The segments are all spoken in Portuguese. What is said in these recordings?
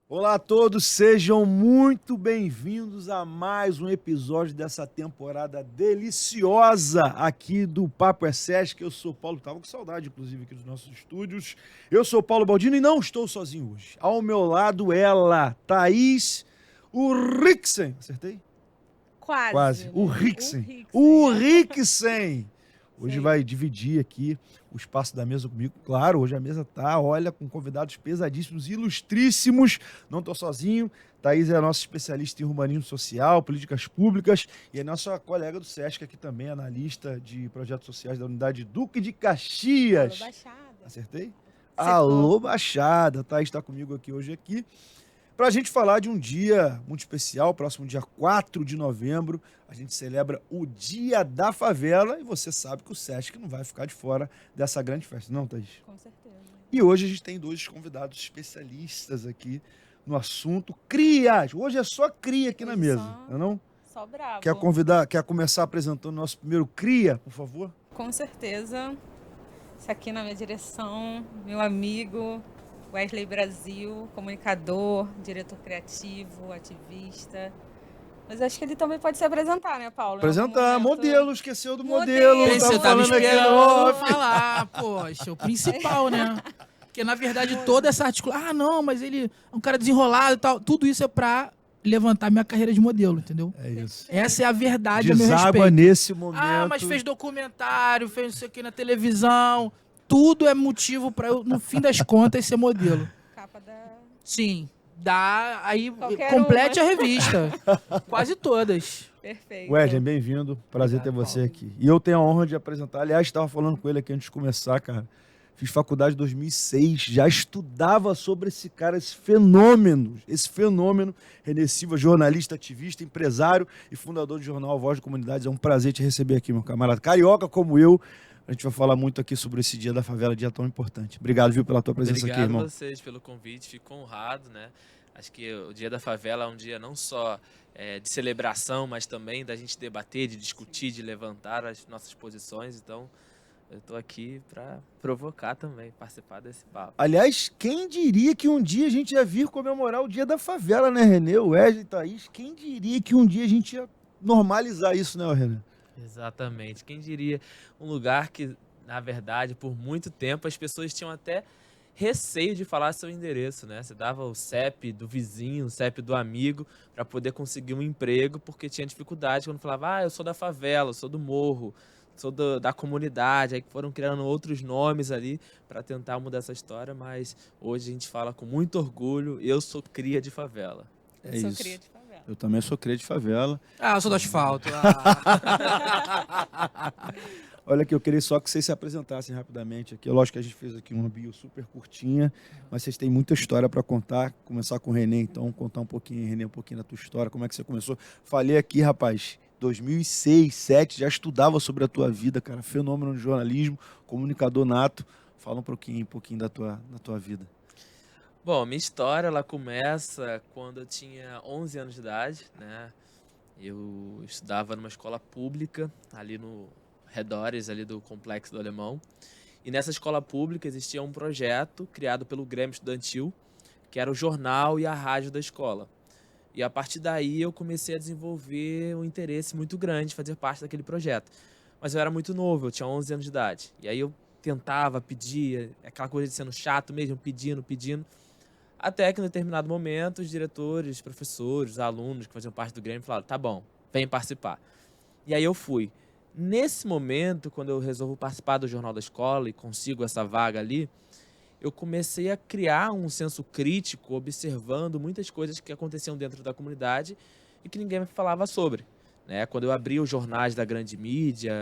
Olá a todos, sejam muito bem-vindos a mais um episódio dessa temporada deliciosa aqui do Papo é Sesc. Eu sou Paulo, tava com saudade inclusive aqui dos nossos estúdios. Eu sou Paulo Baldino e não estou sozinho hoje. Ao meu lado ela, Thaís Urriksen. Acertei? Quase, Quase. né? Urriksen. Rixen. Urriksen. Hoje Sim. vai dividir aqui o espaço da mesa comigo. Claro, hoje a mesa tá, olha, com convidados pesadíssimos, ilustríssimos. Não tô sozinho. Thaís é a nossa especialista em urbanismo social, políticas públicas e é nossa colega do SESC aqui também, analista de projetos sociais da unidade Duque de Alô, Caxias. Baixada. Acertei? Acertou. Alô, Baixada. Thaís está comigo aqui para a gente falar de um dia muito especial, próximo dia 4 de novembro, a gente celebra o Dia da Favela e você sabe que o Sesc não vai ficar de fora dessa grande festa, não, Thaís? Com certeza. E hoje a gente tem dois convidados especialistas aqui no assunto. Crias! Hoje é só cria aqui na Hoje mesa, não? Só bravo. Quer começar apresentando o nosso primeiro cria, por favor? Com certeza. Esse aqui na minha direção, meu amigo Wesley Brasil, comunicador, diretor criativo, ativista. Mas acho que ele também pode se apresentar, né, Paulo? Em algum Apresentar, momento. modelo, esqueceu do modelo. Modelo. Tava Você tava falando aqui no esperando off. falar, poxa, o principal, né? Porque, na verdade, toda essa articulação... Ah, não, mas ele é um cara desenrolado e tal. Tudo isso é pra levantar minha carreira de modelo, entendeu? É isso. Essa é a verdade, a meu Deságua respeito. nesse momento. Ah, mas fez documentário, fez não sei o que na televisão. Tudo é motivo pra eu, no fim das contas, ser modelo. Capa da... Sim, dá... Aí, Qualquer complete uma. a revista. Quase todas. Perfeito. Wesley, bem-vindo. Prazer ter Obrigado, você Paulo. aqui. E eu tenho a honra de apresentar. Aliás, estava falando com ele aqui antes de começar, cara. Fiz faculdade em 2006, já estudava sobre esse cara, esse fenômeno. René Silva, jornalista, ativista, empresário e fundador do jornal Voz de Comunidades. É um prazer te receber aqui, meu camarada. Carioca como eu, a gente vai falar muito aqui sobre esse dia da favela, dia tão importante. Obrigado, viu, pela tua presença aqui, irmão. Obrigado a vocês pelo convite, fico honrado, né? Acho que o Dia da Favela é um dia não só de celebração, mas também da gente debater, de discutir, de levantar as nossas posições. Então, eu estou aqui para provocar também, participar desse papo. Aliás, quem diria que um dia a gente ia vir comemorar o dia da favela, né, Renê? Wesley e Thaís, quem diria que um dia a gente ia normalizar isso, né, Renê? Exatamente. Quem diria um lugar que, na verdade, por muito tempo as pessoas tinham até receio de falar seu endereço, né? Você dava o CEP do vizinho, o CEP do amigo para poder conseguir um emprego, porque tinha dificuldade quando falava, eu sou da favela, eu sou do morro, sou da comunidade. Aí foram criando outros nomes ali para tentar mudar essa história, mas hoje a gente fala com muito orgulho, eu sou cria de favela. É Eu sou isso. cria de favela. Eu também sou cria de favela. Ah, eu sou do asfalto. Olha aqui, eu queria só que vocês se apresentassem rapidamente aqui. Lógico que a gente fez aqui uma bio super curtinha, mas vocês têm muita história para contar. Começar com o Renê, então, contar um pouquinho, Renê, um pouquinho da tua história, como é que você começou. Falei aqui, rapaz, 2006, 2007, já estudava sobre a tua vida, cara, fenômeno de jornalismo, comunicador nato. Fala um pouquinho da tua vida. Bom, minha história ela começa quando eu tinha 11 anos de idade, né? Eu estudava numa escola pública, ali no redores ali do Complexo do Alemão. E nessa escola pública existia um projeto criado pelo Grêmio Estudantil, que era o jornal e a rádio da escola. E a partir daí eu comecei a desenvolver um interesse muito grande de fazer parte daquele projeto. Mas eu era muito novo, eu tinha 11 anos de idade. E aí eu tentava, pedia, aquela coisa de sendo chato mesmo, pedindo. Até que em determinado momento os diretores, professores, alunos que faziam parte do Grêmio falaram, tá bom, vem participar. E aí eu fui. Nesse momento, quando eu resolvo participar do Jornal da Escola e consigo essa vaga ali, eu comecei a criar um senso crítico, observando muitas coisas que aconteciam dentro da comunidade e que ninguém me falava sobre, né? Quando eu abria os jornais da grande mídia,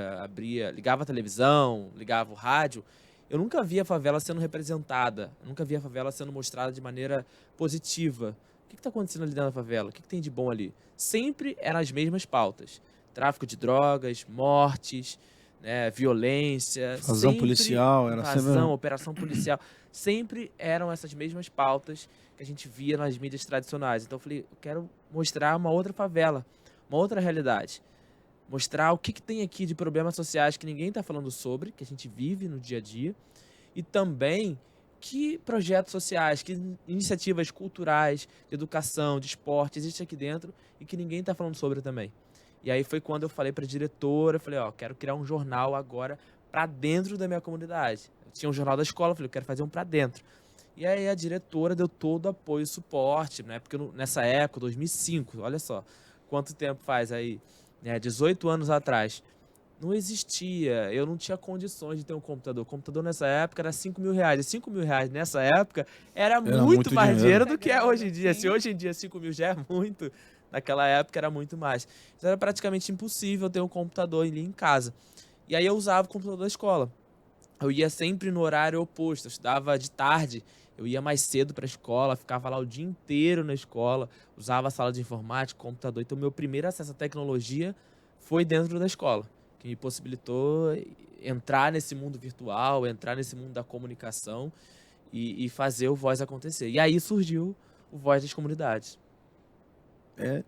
ligava a televisão, ligava o rádio, eu nunca via a favela sendo representada, eu nunca via a favela sendo mostrada de maneira positiva. O que está acontecendo ali dentro da favela? O que tem de bom ali? Sempre eram as mesmas pautas. Tráfico de drogas, mortes, né, violência. Invasão policial, era sempre... Invasão, operação policial. Sempre eram essas mesmas pautas que a gente via nas mídias tradicionais. Então eu falei, eu quero mostrar uma outra favela, uma outra realidade. Mostrar o que tem aqui de problemas sociais que ninguém está falando sobre, que a gente vive no dia a dia. E também que projetos sociais, que iniciativas culturais, de educação, de esporte existe aqui dentro e que ninguém está falando sobre também. E aí foi quando eu falei para a diretora, eu falei, quero criar um jornal agora para dentro da minha comunidade. Eu tinha um jornal da escola, eu falei, eu quero fazer um para dentro. E aí a diretora deu todo o apoio e suporte, né? Porque nessa época, 2005, olha só, quanto tempo faz aí, né? 18 anos atrás. Não existia, eu não tinha condições de ter um computador. O computador nessa época era R$5.000. E R$5.000 nessa época era muito mais dinheiro do que é hoje em dia. Se hoje em dia 5.000 já é muito, naquela época era muito mais. Então era praticamente impossível ter um computador ali em casa. E aí eu usava o computador da escola. Eu ia sempre no horário oposto, eu estudava de tarde, eu ia mais cedo para a escola, ficava lá o dia inteiro na escola, usava a sala de informática, computador. Então meu primeiro acesso à tecnologia foi dentro da escola, que me possibilitou entrar nesse mundo virtual, entrar nesse mundo da comunicação e fazer o Voz acontecer. E aí surgiu o Voz das Comunidades. É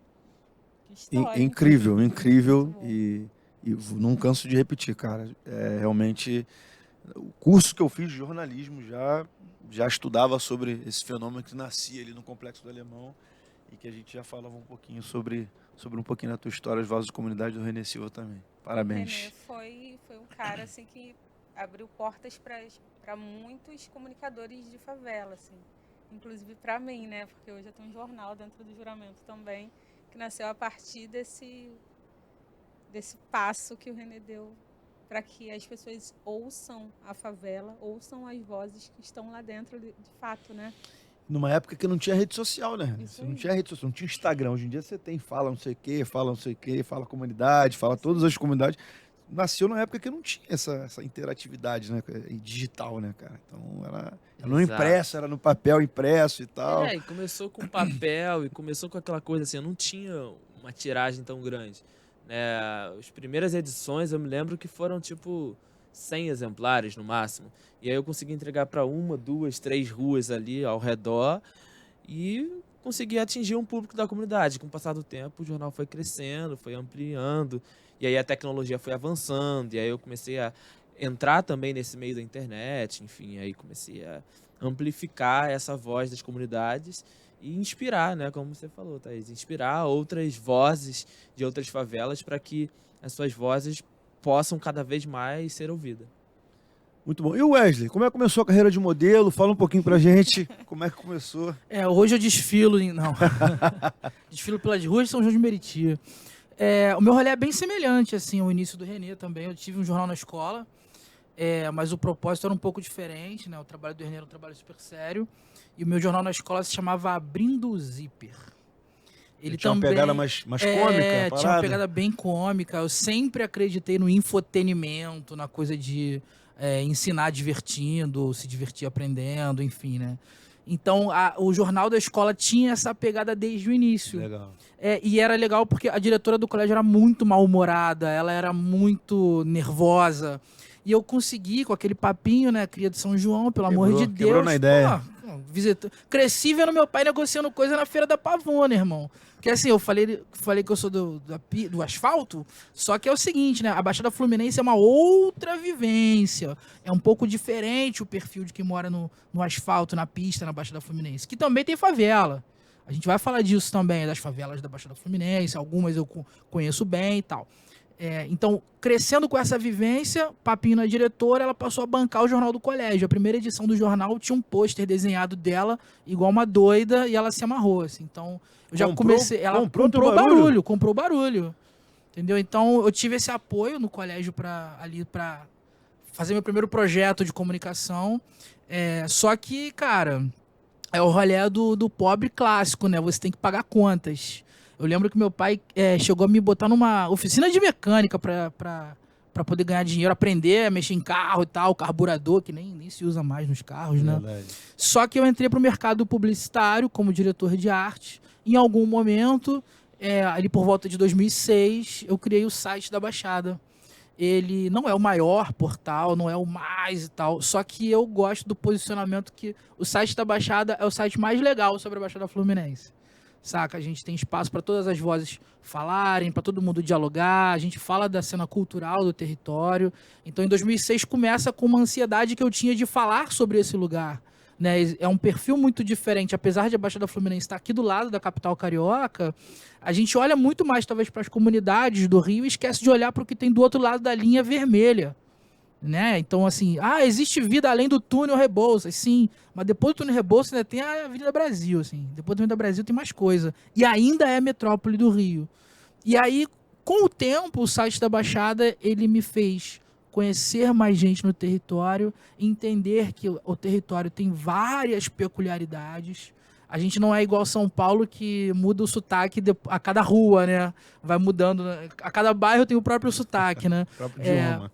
Que história. incrível, Muito incrível. bom. E não canso de repetir, cara. Realmente, o curso que eu fiz de jornalismo já estudava sobre esse fenômeno que nascia ali no Complexo do Alemão e que a gente já falava um pouquinho sobre um pouquinho da tua história, as vozes de comunidade do René Silva também. O Parabéns. René foi um cara assim que abriu portas para muitos comunicadores de favela, assim. Inclusive para mim, né? Porque hoje eu tenho um jornal dentro do Juramento também, que nasceu a partir desse passo que o René deu para que as pessoas ouçam a favela, ouçam as vozes que estão lá dentro de fato, né? Numa época que não tinha rede social, né? Isso Você não aí. tinha rede social, não tinha Instagram. Hoje em dia você tem fala não sei o quê, fala não sei o quê, fala comunidade, fala todas as comunidades. Nasceu numa época que não tinha essa interatividade, né? E digital, né, cara? Então era no Exato. impresso, era no papel impresso e tal. E começou com papel e começou com aquela coisa assim, eu não tinha uma tiragem tão grande. Né? As primeiras edições eu me lembro que foram tipo 100 exemplares no máximo. E aí eu consegui entregar para 1, 2, 3 ruas ali ao redor e consegui atingir um público da comunidade. Com o passar do tempo o jornal foi crescendo, foi ampliando e aí a tecnologia foi avançando e aí eu comecei a entrar também nesse meio da internet, enfim, aí comecei a amplificar essa voz das comunidades e inspirar, né, como você falou, Thaís, inspirar outras vozes de outras favelas para que as suas vozes possam cada vez mais ser ouvidas. Muito bom. E o Wesley, como é que começou a carreira de modelo? Fala um pouquinho pra gente como é que começou. Hoje eu desfilo, não. Desfilo pelas ruas de São João de Meriti. O meu rolê é bem semelhante, assim, ao início do René também. Eu tive um jornal na escola, mas o propósito era um pouco diferente, né? O trabalho do René era um trabalho super sério. E o meu jornal na escola se chamava Abrindo o Zíper. Ele tinha também, uma pegada mais cômica, tinha uma pegada bem cômica. Eu sempre acreditei no infotenimento, na coisa de ensinar divertindo, se divertir aprendendo, enfim, né? Então, o jornal da escola tinha essa pegada desde o início. Legal. E era legal porque a diretora do colégio era muito mal-humorada, ela era muito nervosa. E eu consegui, com aquele papinho, né, cria de São João, pelo amor de Deus. Quebrou na ideia. Cresci vendo meu pai negociando coisa na Feira da Pavona, irmão. Porque assim, eu falei que eu sou do asfalto, só que é o seguinte, né? A Baixada Fluminense é uma outra vivência. É um pouco diferente o perfil de quem mora no asfalto, na pista, na Baixada Fluminense. Que também tem favela. A gente vai falar disso também, das favelas da Baixada Fluminense. Algumas eu conheço bem e tal. Então, crescendo com essa vivência, papinho na diretora, ela passou a bancar o jornal do colégio. A primeira edição do jornal tinha um pôster desenhado dela, igual uma doida, e ela se amarrou, assim. Então, eu já comecei... Ela comprou o barulho. Entendeu? Então, eu tive esse apoio no colégio pra fazer meu primeiro projeto de comunicação. Só que, cara, é o rolê do pobre clássico, né? Você tem que pagar contas. Eu lembro que meu pai chegou a me botar numa oficina de mecânica pra poder ganhar dinheiro, aprender a mexer em carro e tal, carburador, que nem se usa mais nos carros, né? Verdade. Só que eu entrei pro mercado publicitário como diretor de arte. Em algum momento, ali por volta de 2006, eu criei o site da Baixada. Ele não é o maior portal, não é o mais e tal, só que eu gosto do posicionamento que o site da Baixada é o site mais legal sobre a Baixada Fluminense. Saca? A gente tem espaço para todas as vozes falarem, para todo mundo dialogar, a gente fala da cena cultural do território. Então, em 2006, começa com uma ansiedade que eu tinha de falar sobre esse lugar. né? É um perfil muito diferente. Apesar de a Baixada Fluminense estar aqui do lado da capital carioca, a gente olha muito mais, talvez, para as comunidades do Rio e esquece de olhar para o que tem do outro lado da linha vermelha. Né? Então, assim, existe vida além do túnel Rebouças, sim, mas depois do túnel Rebouças ainda tem a Avenida Brasil, assim. Depois da Avenida Brasil tem mais coisa. E ainda é metrópole do Rio. E aí, com o tempo, o site da Baixada, ele me fez conhecer mais gente no território, entender que o território tem várias peculiaridades. A gente não é igual São Paulo, que muda o sotaque a cada rua, né? Vai mudando. Né? A cada bairro tem o próprio sotaque, né? O próprio idioma.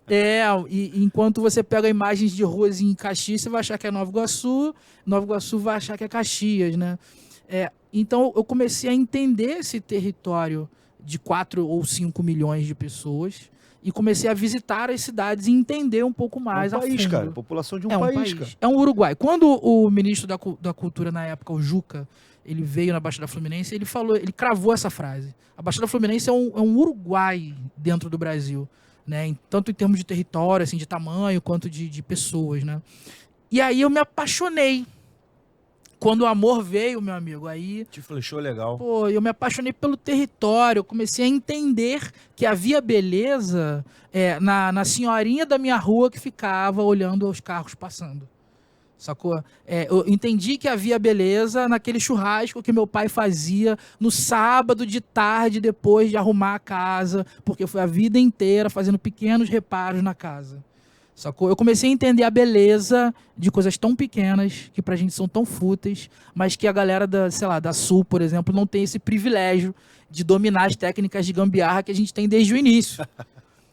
E enquanto você pega imagens de ruas em Caxias, você vai achar que é Nova Iguaçu vai achar que é Caxias, né? Então, eu comecei a entender esse território de 4 ou 5 milhões de pessoas e comecei a visitar as cidades e entender um pouco mais É um país, a fundo. cara. População de um país, cara. É um Uruguai. Quando o ministro da Cultura na época, o Juca, ele veio na Baixada Fluminense, ele cravou essa frase. A Baixada Fluminense é um Uruguai dentro do Brasil, né? Tanto em termos de território, assim, de tamanho, quanto de pessoas, né? E aí eu me apaixonei. Quando o amor veio, meu amigo, aí... Te flechou legal. Pô, eu me apaixonei pelo território, eu comecei a entender que havia beleza na senhorinha da minha rua que ficava olhando os carros passando. Sacou? Eu entendi que havia beleza naquele churrasco que meu pai fazia no sábado de tarde, depois de arrumar a casa, porque foi a vida inteira fazendo pequenos reparos na casa. Sacou? Eu comecei a entender a beleza de coisas tão pequenas, que pra gente são tão fúteis, mas que a galera da Sul, por exemplo, não tem esse privilégio de dominar as técnicas de gambiarra que a gente tem desde o início.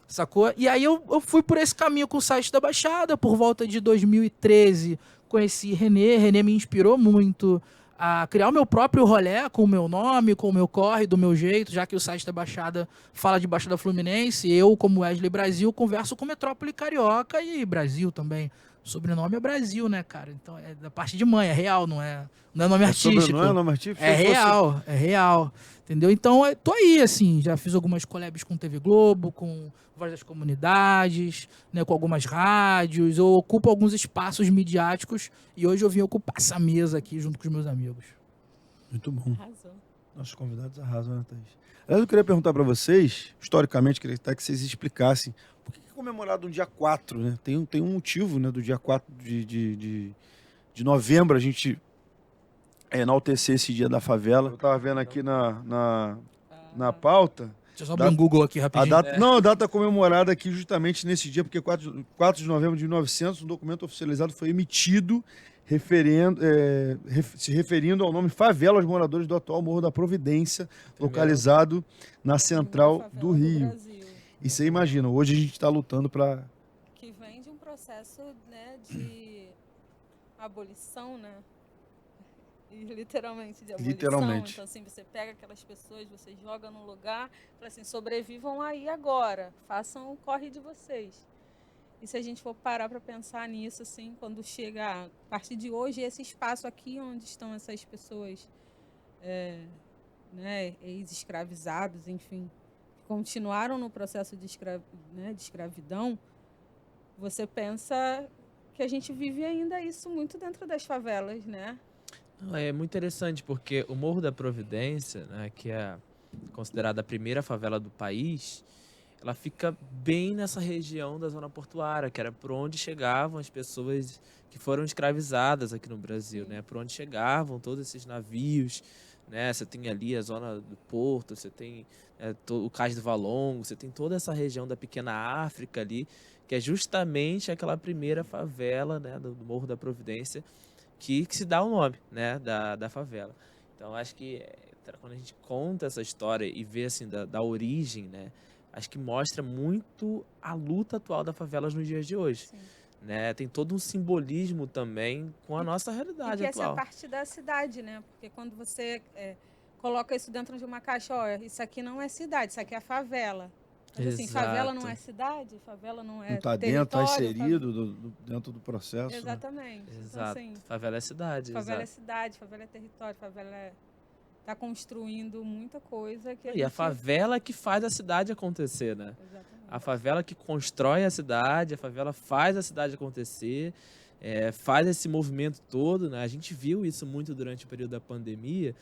Sacou? E aí eu fui por esse caminho com o site da Baixada, por volta de 2013, conheci René me inspirou muito a criar o meu próprio rolê com o meu nome, com o meu corre, do meu jeito, já que o site da Baixada fala de Baixada Fluminense, eu, como Wesley Brasil, converso com Metrópole Carioca e Brasil também. O sobrenome é Brasil, né, cara? Então é da parte de mãe, é real, não é nome artístico. Não é nome artístico? É real. Entendeu? Então, tô aí, assim, já fiz algumas collabs com TV Globo, com Voz das Comunidades, né, com algumas rádios, eu ocupo alguns espaços midiáticos e hoje eu vim ocupar essa mesa aqui junto com os meus amigos. Muito bom. Arrasou. Nossos convidados arrasam, né, Thaís? Aliás, eu queria perguntar para vocês, historicamente, queria até que vocês explicassem, por que é comemorado no dia 4, né? Tem um motivo, né, do dia 4 de novembro, a gente enaltecer esse dia da favela. Eu estava vendo aqui na pauta... Deixa eu só abrir um Google aqui rapidinho. A data comemorada aqui justamente nesse dia, porque 4 de novembro de 1900, um documento oficializado foi emitido se referindo ao nome favela aos moradores do atual Morro da Providência, localizado na central do Rio. E você imagina, hoje a gente está lutando para... Que vem de um processo, né, de abolição, né? E literalmente de abolição. Literalmente. Então, assim, você pega aquelas pessoas, você joga num lugar, fala assim, sobrevivam aí agora, façam o corre de vocês. E se a gente for parar para pensar nisso, assim, quando chega a partir de hoje, esse espaço aqui onde estão essas pessoas, né, ex-escravizados, enfim, que continuaram no processo de escravidão, você pensa que a gente vive ainda isso muito dentro das favelas, né? É muito interessante porque o Morro da Providência, né, que é considerada a primeira favela do país, ela fica bem nessa região da zona portuária, que era por onde chegavam as pessoas que foram escravizadas aqui no Brasil, né? Por onde chegavam todos esses navios, né? Você tem ali a zona do Porto, você tem o Cais do Valongo, você tem toda essa região da Pequena África ali, que é justamente aquela primeira favela, né, do Morro da Providência, que se dá o nome, né, da favela. Então, acho que quando a gente conta essa história e vê assim, da origem, né, acho que mostra muito a luta atual das favelas nos dias de hoje. Sim. Né? Tem todo um simbolismo também com a nossa realidade atual. atual. Essa é a parte da cidade, né? Porque quando você coloca isso dentro de uma caixa, ó, isso aqui não é cidade, isso aqui é favela. Mas, assim, favela não é cidade, favela não é está dentro, está inserido dentro do processo. Exatamente. Né? Exato. Então, assim, favela é cidade. Favela é cidade, favela é território, favela está construindo muita coisa. E a favela que faz a cidade acontecer, né? Exatamente. A favela que constrói a cidade, a favela faz a cidade acontecer, faz esse movimento todo, né? A gente viu isso muito durante o período da pandemia,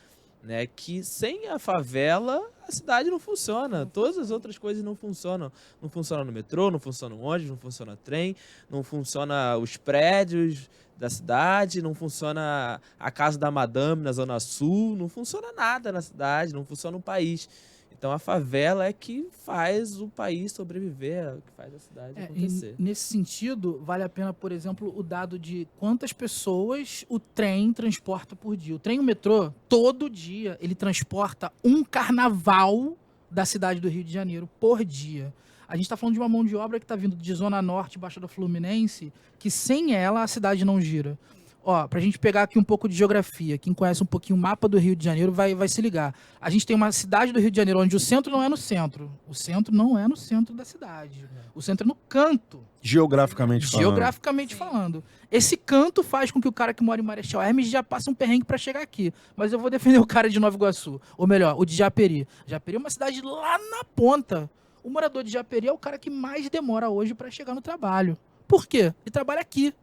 né? Que sem a favela a cidade não funciona. Todas as outras coisas não funcionam. Não funciona no metrô, não funciona o ônibus, não funciona o trem, não funciona os prédios da cidade, não funciona a casa da madame na Zona Sul, não funciona nada na cidade, não funciona o país. Então a favela é que faz o país sobreviver, é o que faz a cidade acontecer. Nesse sentido, vale a pena, por exemplo, o dado de quantas pessoas o trem transporta por dia. O trem e o metrô, todo dia, ele transporta um carnaval da cidade do Rio de Janeiro por dia. A gente está falando de uma mão de obra que está vindo de Zona Norte, Baixada Fluminense, que sem ela a cidade não gira. Ó, pra gente pegar aqui um pouco de geografia, quem conhece um pouquinho o mapa do Rio de Janeiro vai se ligar. A gente tem uma cidade do Rio de Janeiro onde o centro não é no centro. O centro não é no centro da cidade. O centro é no canto. Geograficamente falando. Geograficamente falando. Esse canto faz com que o cara que mora em Marechal Hermes já passe um perrengue para chegar aqui. Mas eu vou defender o cara de Nova Iguaçu. Ou melhor, o de Japeri. Japeri é uma cidade lá na ponta. O morador de Japeri é o cara que mais demora hoje para chegar no trabalho. Por quê? Ele trabalha aqui.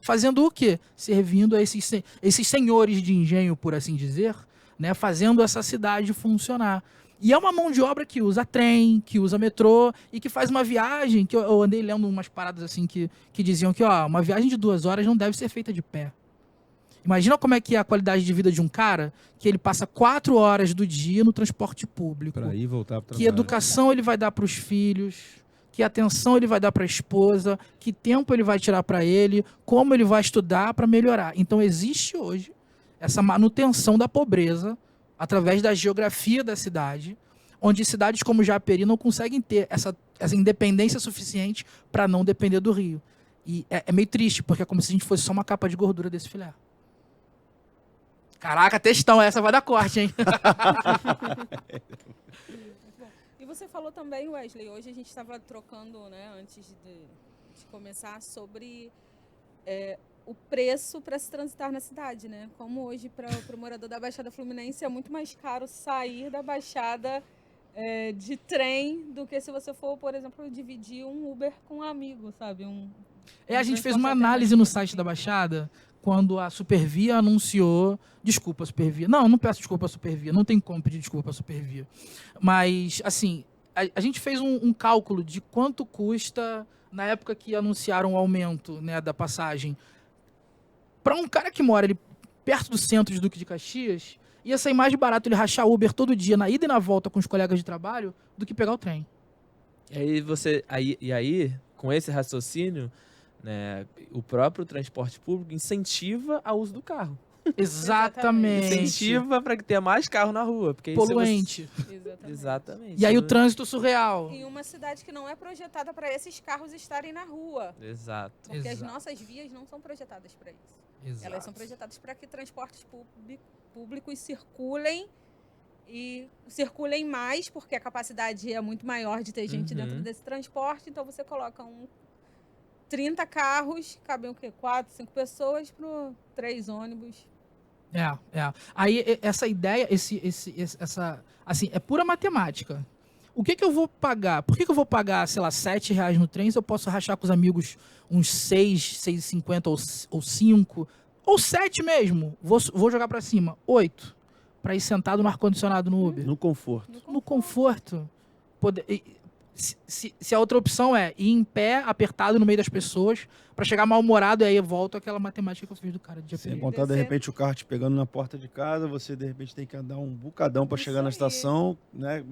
Fazendo o quê? Servindo a esses senhores de engenho, por assim dizer, né? Fazendo essa cidade funcionar. E é uma mão de obra que usa trem, que usa metrô e que faz uma viagem, que eu andei lendo umas paradas assim que diziam que uma viagem de 2 horas não deve ser feita de pé. Imagina como é que é a qualidade de vida de um cara que ele passa 4 horas do dia no transporte público. Para ir e voltar para o Que trabalho. educação ele vai dar para os filhos, que atenção ele vai dar para a esposa, que tempo ele vai tirar para ele, como ele vai estudar para melhorar. Então existe hoje essa manutenção da pobreza através da geografia da cidade, onde cidades como Japeri não conseguem ter essa independência suficiente para não depender do Rio. E é meio triste, porque é como se a gente fosse só uma capa de gordura desse filé. Caraca, textão, essa vai dar corte, hein? E você falou também, Wesley, hoje a gente estava trocando, né, antes de começar, sobre o preço para se transitar na cidade, né? Como hoje, para o morador da Baixada Fluminense, é muito mais caro sair da Baixada de trem do que se você for, por exemplo, dividir um Uber com um amigo, sabe? A gente fez uma análise no site da Baixada, quando a Supervia anunciou... Desculpa, Supervia. Não peço desculpa a Supervia. Não tem como pedir desculpa a Supervia. Mas, assim, a gente fez um cálculo de quanto custa, na época que anunciaram o aumento, né, da passagem. Para um cara que mora ali perto do centro de Duque de Caxias, ia sair mais barato ele rachar Uber todo dia, na ida e na volta com os colegas de trabalho, do que pegar o trem. E aí, com esse raciocínio, né, o próprio transporte público incentiva ao uso do carro. Exatamente. Incentiva para que tenha mais carro na rua. Porque Poluente. Exatamente. E aí o trânsito surreal. Em uma cidade que não é projetada para esses carros estarem na rua. Exato. Porque as nossas vias não são projetadas para isso. Exato. Elas são projetadas para que transportes públicos circulem e circulem mais, porque a capacidade é muito maior de ter gente dentro desse transporte. Então você coloca 30 carros, cabem o quê? 4, 5 pessoas para 3 ônibus. Aí essa ideia, assim, é pura matemática. O que eu vou pagar? Por que eu vou pagar, sei lá, R$7 no trem se eu posso rachar com os amigos uns 6,50 ou 5, ou 7 mesmo? Vou jogar pra cima, 8, pra ir sentado no ar-condicionado no Uber. No conforto. No conforto. Se a outra opção é ir em pé, apertado no meio das pessoas, pra chegar mal-humorado, e aí eu volto àquela matemática que eu fiz do cara de Sem Japeri. contar, de repente, o carro te pegando na porta de casa, você, de repente, tem que andar um bocadão para chegar na estação, né?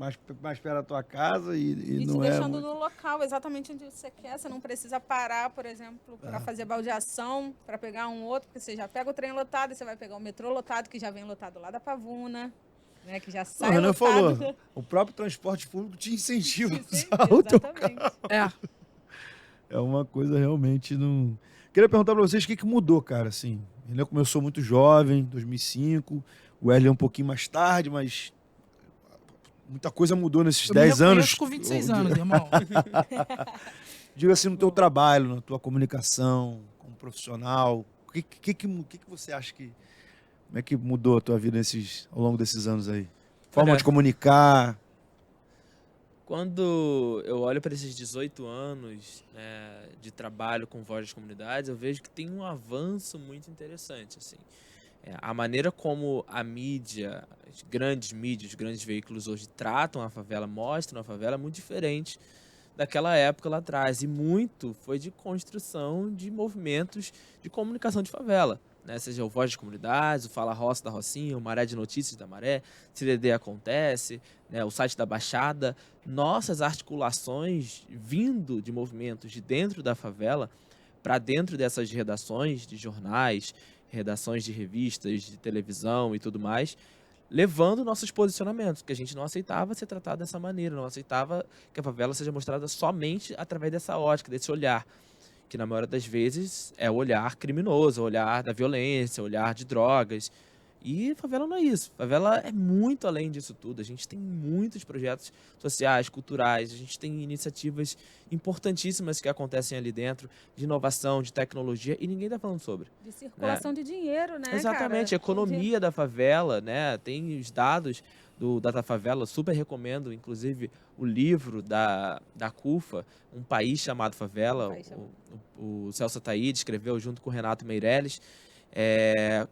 Mais perto da tua casa e não te é... deixando no local, exatamente onde você quer. Você não precisa parar, por exemplo, para fazer baldeação, para pegar um outro, porque você já pega o trem lotado, e você vai pegar o metrô lotado, que já vem lotado lá da Pavuna, né? Que já sai Renan lotado. falou, o próprio transporte público te incentiva a usar o teu carro. É uma coisa realmente não... Queria perguntar para vocês o que mudou, cara, assim. Ele começou muito jovem, 2005, o Wesley um pouquinho mais tarde, mas muita coisa mudou nesses 10 anos. Com 26 anos, irmão. Digo assim, no teu trabalho, na tua comunicação, como profissional, o que você acha que... Como é que mudou a tua vida ao longo desses anos aí? Forma de comunicar... quando eu olho para esses 18 anos, né, de trabalho com voz das comunidades, eu vejo que tem um avanço muito interessante, assim. A maneira como a mídia, as grandes mídias, os grandes veículos hoje tratam a favela, mostram a favela, é muito diferente daquela época lá atrás. E muito foi de construção de movimentos de comunicação de favela, né? Seja o Voz das Comunidades, o Fala Roça da Rocinha, o Maré de Notícias da Maré, CDD Acontece, né? O site da Baixada. Nossas articulações vindo de movimentos de dentro da favela para dentro dessas redações de jornais, redações de revistas, de televisão e tudo mais, levando nossos posicionamentos, que a gente não aceitava ser tratado dessa maneira, não aceitava que a favela seja mostrada somente através dessa ótica, desse olhar, que na maioria das vezes é o olhar criminoso, o olhar da violência, o olhar de drogas. E favela não é isso. Favela é muito além disso tudo. A gente tem muitos projetos sociais, culturais, a gente tem iniciativas importantíssimas que acontecem ali dentro, de inovação, de tecnologia, e ninguém está falando sobre. De circulação de dinheiro, né, Exatamente, cara? a economia da favela, né? Tem os dados do Data Favela, super recomendo, inclusive, o livro da CUFA, Um País Chamado Favela, o Celso Ataíde escreveu junto com o Renato Meirelles,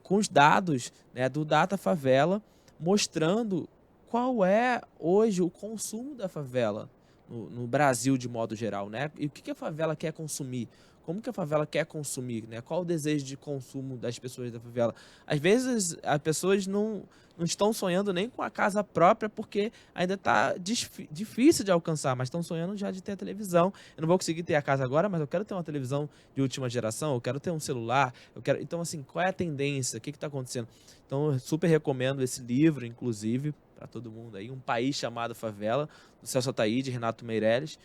com os dados, né, do Data Favela, mostrando qual é hoje o consumo da favela no Brasil de modo geral, né? E o que a favela quer consumir? Como que a favela quer consumir, né? Qual o desejo de consumo das pessoas da favela? Às vezes as pessoas não estão sonhando nem com a casa própria porque ainda está difícil de alcançar, mas estão sonhando já de ter a televisão. Eu não vou conseguir ter a casa agora, mas eu quero ter uma televisão de última geração, eu quero ter um celular, eu quero... Então, assim, qual é a tendência? O que está acontecendo? Então, eu super recomendo esse livro, inclusive, para todo mundo aí, Um País Chamado Favela, do Celso Ataíde e Renato Meirelles,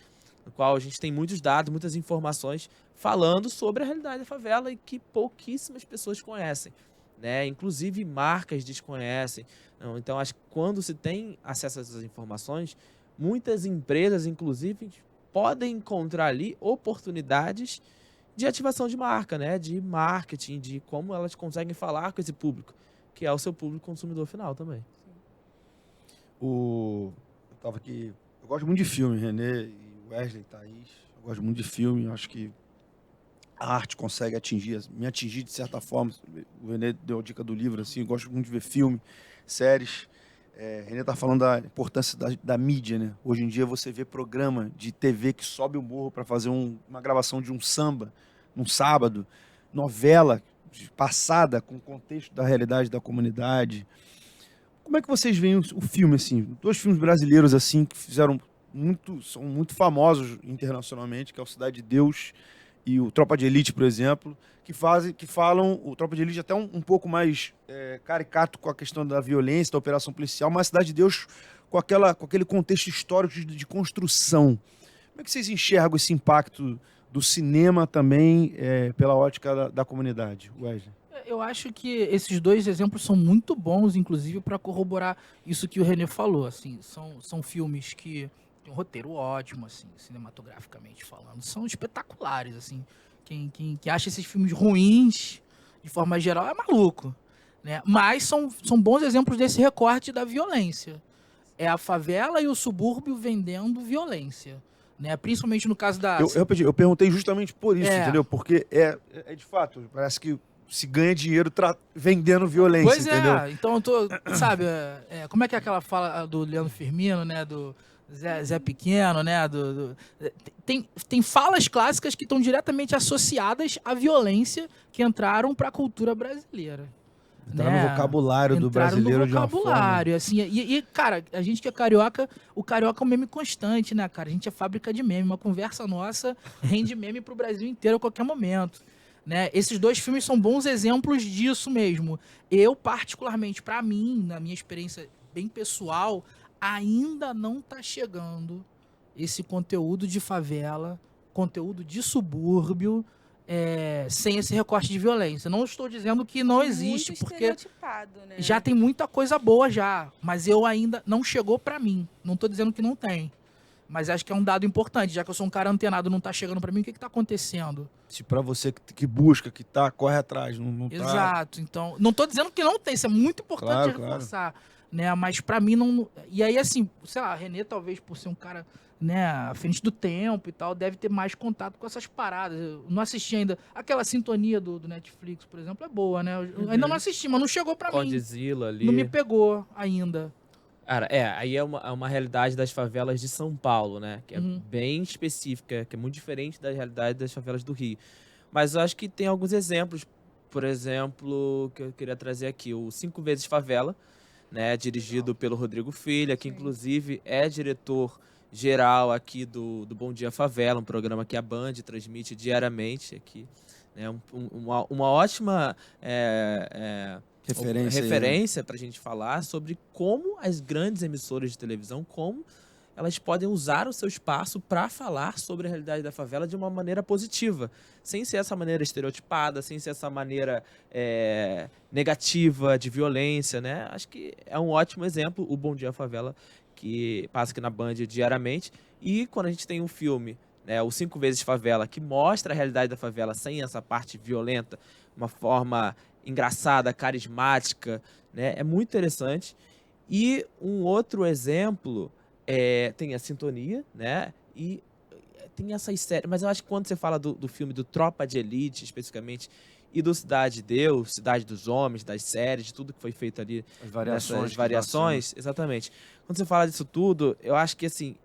no qual a gente tem muitos dados, muitas informações falando sobre a realidade da favela e que pouquíssimas pessoas conhecem, né? Inclusive marcas desconhecem. Então, acho que quando se tem acesso a essas informações, muitas empresas, inclusive, podem encontrar ali oportunidades de ativação de marca, né? De marketing, de como elas conseguem falar com esse público, que é o seu público consumidor final também. Eu tava aqui... Eu gosto muito de filme, Renê e Wesley, Thaís. Eu gosto muito de filme, eu acho que a arte consegue me atingir de certa forma. O Renê deu a dica do livro, assim, eu gosto muito de ver filme, séries. Renê tá falando da importância da mídia, né? Hoje em dia você vê programa de TV que sobe o morro para fazer uma gravação de um samba, num sábado, novela passada com o contexto da realidade da comunidade. Como é que vocês veem o filme, assim? 2 filmes brasileiros, assim, que são muito famosos internacionalmente, que é o Cidade de Deus e o Tropa de Elite, por exemplo, que falam o Tropa de Elite até um pouco mais caricato com a questão da violência, da operação policial, mas a Cidade de Deus com aquele contexto histórico de construção. Como é que vocês enxergam esse impacto do cinema também pela ótica da comunidade, Wesley? Eu acho que esses 2 exemplos são muito bons, inclusive, para corroborar isso que o Renê falou. Assim, são filmes que têm um roteiro ótimo, assim, cinematograficamente falando. São espetaculares, assim. Quem acha esses filmes ruins, de forma geral, é maluco, né? Mas são bons exemplos desse recorte da violência. É a favela e o subúrbio vendendo violência, né? Principalmente no caso da... Eu perguntei justamente por isso, entendeu? Porque de fato, parece que se ganha dinheiro vendendo violência, pois entendeu? Então eu tô, sabe, como é que é aquela fala do Leandro Firmino, né, do Zé Pequeno, né, tem falas clássicas que estão diretamente associadas à violência que entraram para a cultura brasileira. Entrar no vocabulário do brasileiro de uma forma. Assim, e, cara, a gente que é carioca, o carioca é um meme constante, né, cara? A gente é fábrica de meme, uma conversa nossa rende meme pro Brasil inteiro a qualquer momento. Né? Esses 2 filmes são bons exemplos disso mesmo. Eu, particularmente, para mim, na minha experiência bem pessoal, ainda não está chegando esse conteúdo de favela, conteúdo de subúrbio, sem esse recorte de violência. Não estou dizendo que não existe, muito porque estereotipado, né? já tem muita coisa boa já, mas eu ainda não chegou para mim. Não estou dizendo que não tem. Mas acho que é um dado importante, já que eu sou um cara antenado, não tá chegando para mim, o que tá acontecendo? Se para você que busca, que corre atrás, não tá... Exato, então, não tô dizendo que não tem, isso é muito importante reforçar, né, mas para mim não... E aí, assim, sei lá, Renê talvez por ser um cara né, à frente do tempo e tal, deve ter mais contato com essas paradas. Eu não assisti ainda. Aquela sintonia do Netflix, por exemplo, é boa, né? Eu ainda não assisti, mas não chegou pra mim. Condzilla ali. Não me pegou ainda. Cara, aí é uma realidade das favelas de São Paulo, né? Que é bem específica, que é muito diferente da realidade das favelas do Rio. Mas eu acho que tem alguns exemplos, por exemplo, que eu queria trazer aqui, o 5 Vezes Favela, né? Dirigido pelo Rodrigo Filha, que inclusive é diretor geral aqui do Bom Dia Favela, um programa que a Band transmite diariamente aqui, né? Uma ótima referência para a gente falar sobre como as grandes emissoras de televisão, como elas podem usar o seu espaço para falar sobre a realidade da favela de uma maneira positiva, sem ser essa maneira estereotipada, sem ser essa maneira negativa, de violência, né? Acho que é um ótimo exemplo, o Bom Dia Favela, que passa aqui na Band diariamente. E quando a gente tem um filme, né, o 5 Vezes Favela, que mostra a realidade da favela sem essa parte violenta, uma forma engraçada, carismática, né? É muito interessante. E um outro exemplo tem a Sintonia, né? E tem essas séries. Mas eu acho que quando você fala do filme do Tropa de Elite, especificamente, e do Cidade de Deus, Cidade dos Homens, das séries, de tudo que foi feito ali, As variações. nessas variações, exatamente. Quando você fala disso tudo, eu acho que assim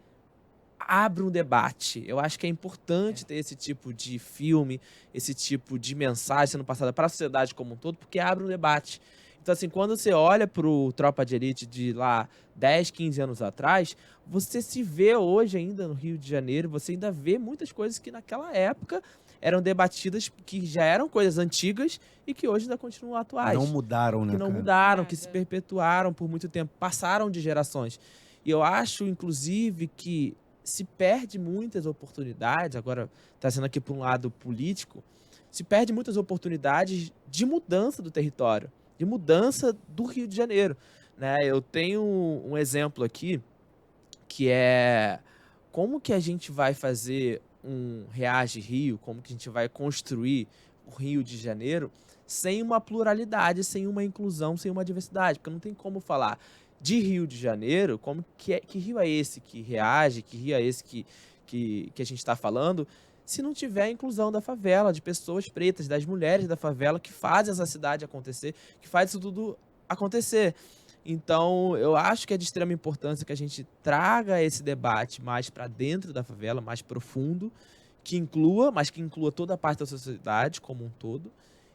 abre um debate. Eu acho que é importante ter esse tipo de filme, esse tipo de mensagem sendo passada para a sociedade como um todo, porque abre um debate. Então, assim, quando você olha pro Tropa de Elite de lá 10, 15 anos atrás, você se vê hoje ainda no Rio de Janeiro, você ainda vê muitas coisas que naquela época eram debatidas, que já eram coisas antigas e que hoje ainda continuam atuais. Não mudaram, né, Que não cara? mudaram, que se perpetuaram por muito tempo, passaram de gerações. E eu acho, inclusive, que se perde muitas oportunidades, agora trazendo aqui para um lado político, se perde muitas oportunidades de mudança do território, de mudança do Rio de Janeiro, né? Eu tenho um exemplo aqui, que é como que a gente vai fazer um Reage Rio, como que a gente vai construir o Rio de Janeiro sem uma pluralidade, sem uma inclusão, sem uma diversidade, porque não tem como falar de Rio de Janeiro, como que Rio é esse que reage, que Rio é esse que a gente está falando, se não tiver a inclusão da favela, de pessoas pretas, das mulheres da favela que fazem essa cidade acontecer, que faz isso tudo acontecer. Então, eu acho que é de extrema importância que a gente traga esse debate mais para dentro da favela, mais profundo, mas que inclua toda a parte da sociedade como um todo,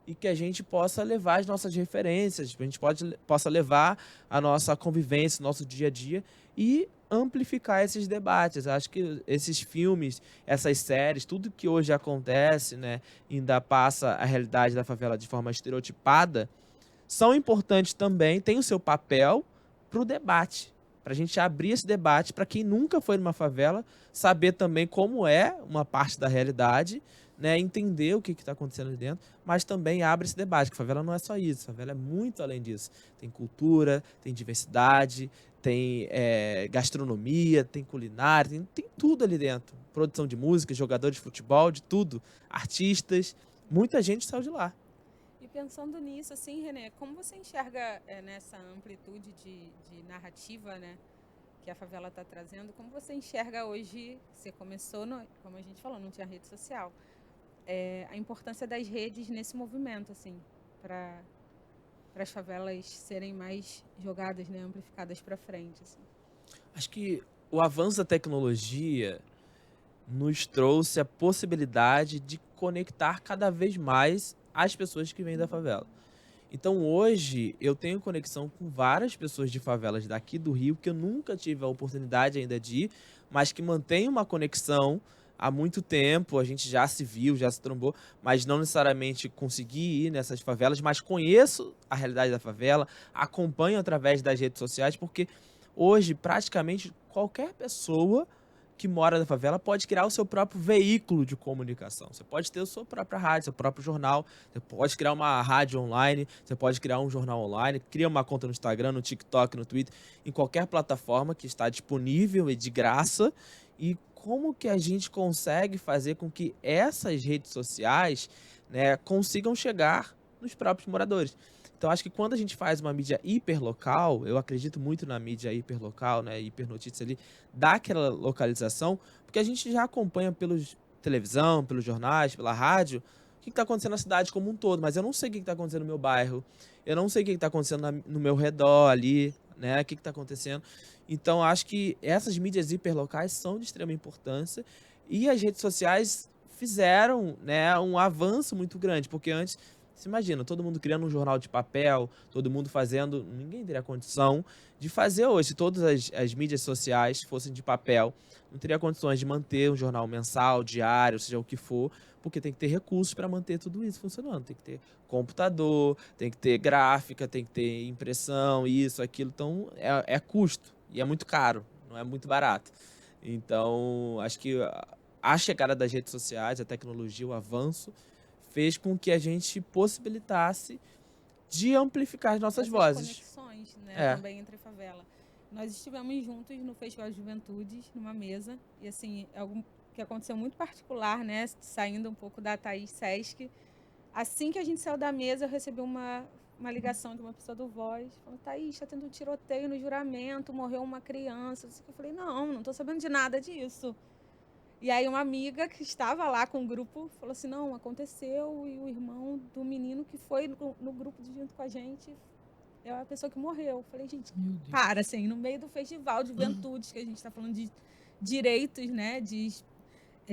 e que a gente possa levar as nossas referências, a gente possa levar a nossa convivência, o nosso dia a dia e amplificar esses debates. Acho que esses filmes, essas séries, tudo que hoje acontece, né, ainda passa a realidade da favela de forma estereotipada, são importantes também, tem o seu papel para o debate, para a gente abrir esse debate, para quem nunca foi numa favela, saber também como é uma parte da realidade, né, entender o que está acontecendo ali dentro, mas também abre esse debate, que a favela não é só isso, a favela é muito além disso. Tem cultura, tem diversidade, tem gastronomia, tem culinária, tem tudo ali dentro. Produção de música, jogadores de futebol, de tudo, artistas, muita gente saiu de lá. E pensando nisso, assim, René, como você enxerga nessa amplitude de narrativa, né, que a favela está trazendo, como você enxerga hoje, você começou, como a gente falou, não tinha rede social, a importância das redes nesse movimento, assim, para as favelas serem mais jogadas, né, amplificadas para frente, assim. Acho que o avanço da tecnologia nos trouxe a possibilidade de conectar cada vez mais as pessoas que vêm da favela. Então hoje eu tenho conexão com várias pessoas de favelas daqui do Rio que eu nunca tive a oportunidade ainda de ir, mas que mantém uma conexão há muito tempo. A gente já se viu, já se trombou, mas não necessariamente consegui ir nessas favelas, mas conheço a realidade da favela, acompanho através das redes sociais, porque hoje praticamente qualquer pessoa que mora na favela pode criar o seu próprio veículo de comunicação. Você pode ter a sua própria rádio, seu próprio jornal, você pode criar uma rádio online, você pode criar um jornal online, cria uma conta no Instagram, no TikTok, no Twitter, em qualquer plataforma que está disponível e de graça. E como que a gente consegue fazer com que essas redes sociais, né, consigam chegar nos próprios moradores? Então, acho que quando a gente faz uma mídia hiperlocal, eu acredito muito na mídia hiperlocal, né, hipernotícia ali, dá aquela localização, porque a gente já acompanha pelos televisão, pelos jornais, pela rádio, o que está acontecendo na cidade como um todo, mas eu não sei o que está acontecendo no meu bairro, eu não sei o que está acontecendo no meu redor ali, né, o que está acontecendo. Então, acho que essas mídias hiperlocais são de extrema importância e as redes sociais fizeram, né, um avanço muito grande, porque antes, você imagina, todo mundo criando um jornal de papel, todo mundo fazendo, ninguém teria condição de fazer hoje. Se todas as mídias sociais fossem de papel, não teria condições de manter um jornal mensal, diário, seja o que for, porque tem que ter recursos para manter tudo isso funcionando. Tem que ter computador, tem que ter gráfica, tem que ter impressão, isso, aquilo. Então, é custo e é muito caro, não é muito barato. Então, acho que a chegada das redes sociais, a tecnologia, o avanço, fez com que a gente possibilitasse de amplificar as nossas vozes. Conexões, né, também entre favela. Nós estivemos juntos no Festival de Juventudes, numa mesa, e assim, é algo que aconteceu muito particular, né, saindo um pouco da Thaís Sesc. Assim que a gente saiu da mesa, eu recebi uma ligação de uma pessoa do Voz, falando: Thaís, está tendo um tiroteio no Juramento, morreu uma criança. Eu falei: não estou sabendo de nada disso. E aí uma amiga que estava lá com o grupo falou assim: não, aconteceu, e o irmão do menino que foi no grupo junto com a gente é a pessoa que morreu. Eu falei: gente, para, assim, no meio do festival de juventudes, que a gente está falando de direitos, né, de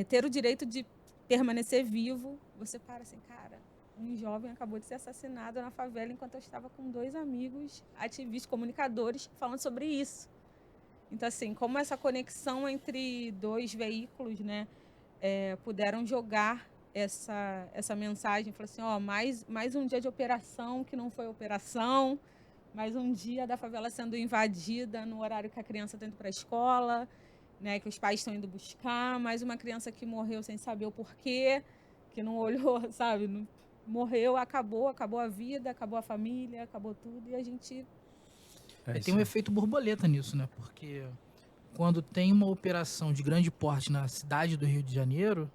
ter o direito de permanecer vivo, você para assim, cara, um jovem acabou de ser assassinado na favela enquanto eu estava com 2 amigos ativistas, comunicadores, falando sobre isso. Então, assim, como essa conexão entre 2 veículos, né, puderam jogar essa mensagem, falou assim, ó, mais um dia de operação que não foi operação, mais um dia da favela sendo invadida no horário que a criança está indo para a escola, né, que os pais estão indo buscar, mais uma criança que morreu sem saber o porquê, que não olhou, sabe, não, morreu, acabou a vida, acabou a família, acabou tudo, e a gente... Tem um efeito borboleta nisso, né? Porque quando tem uma operação de grande porte na cidade do Rio de Janeiro,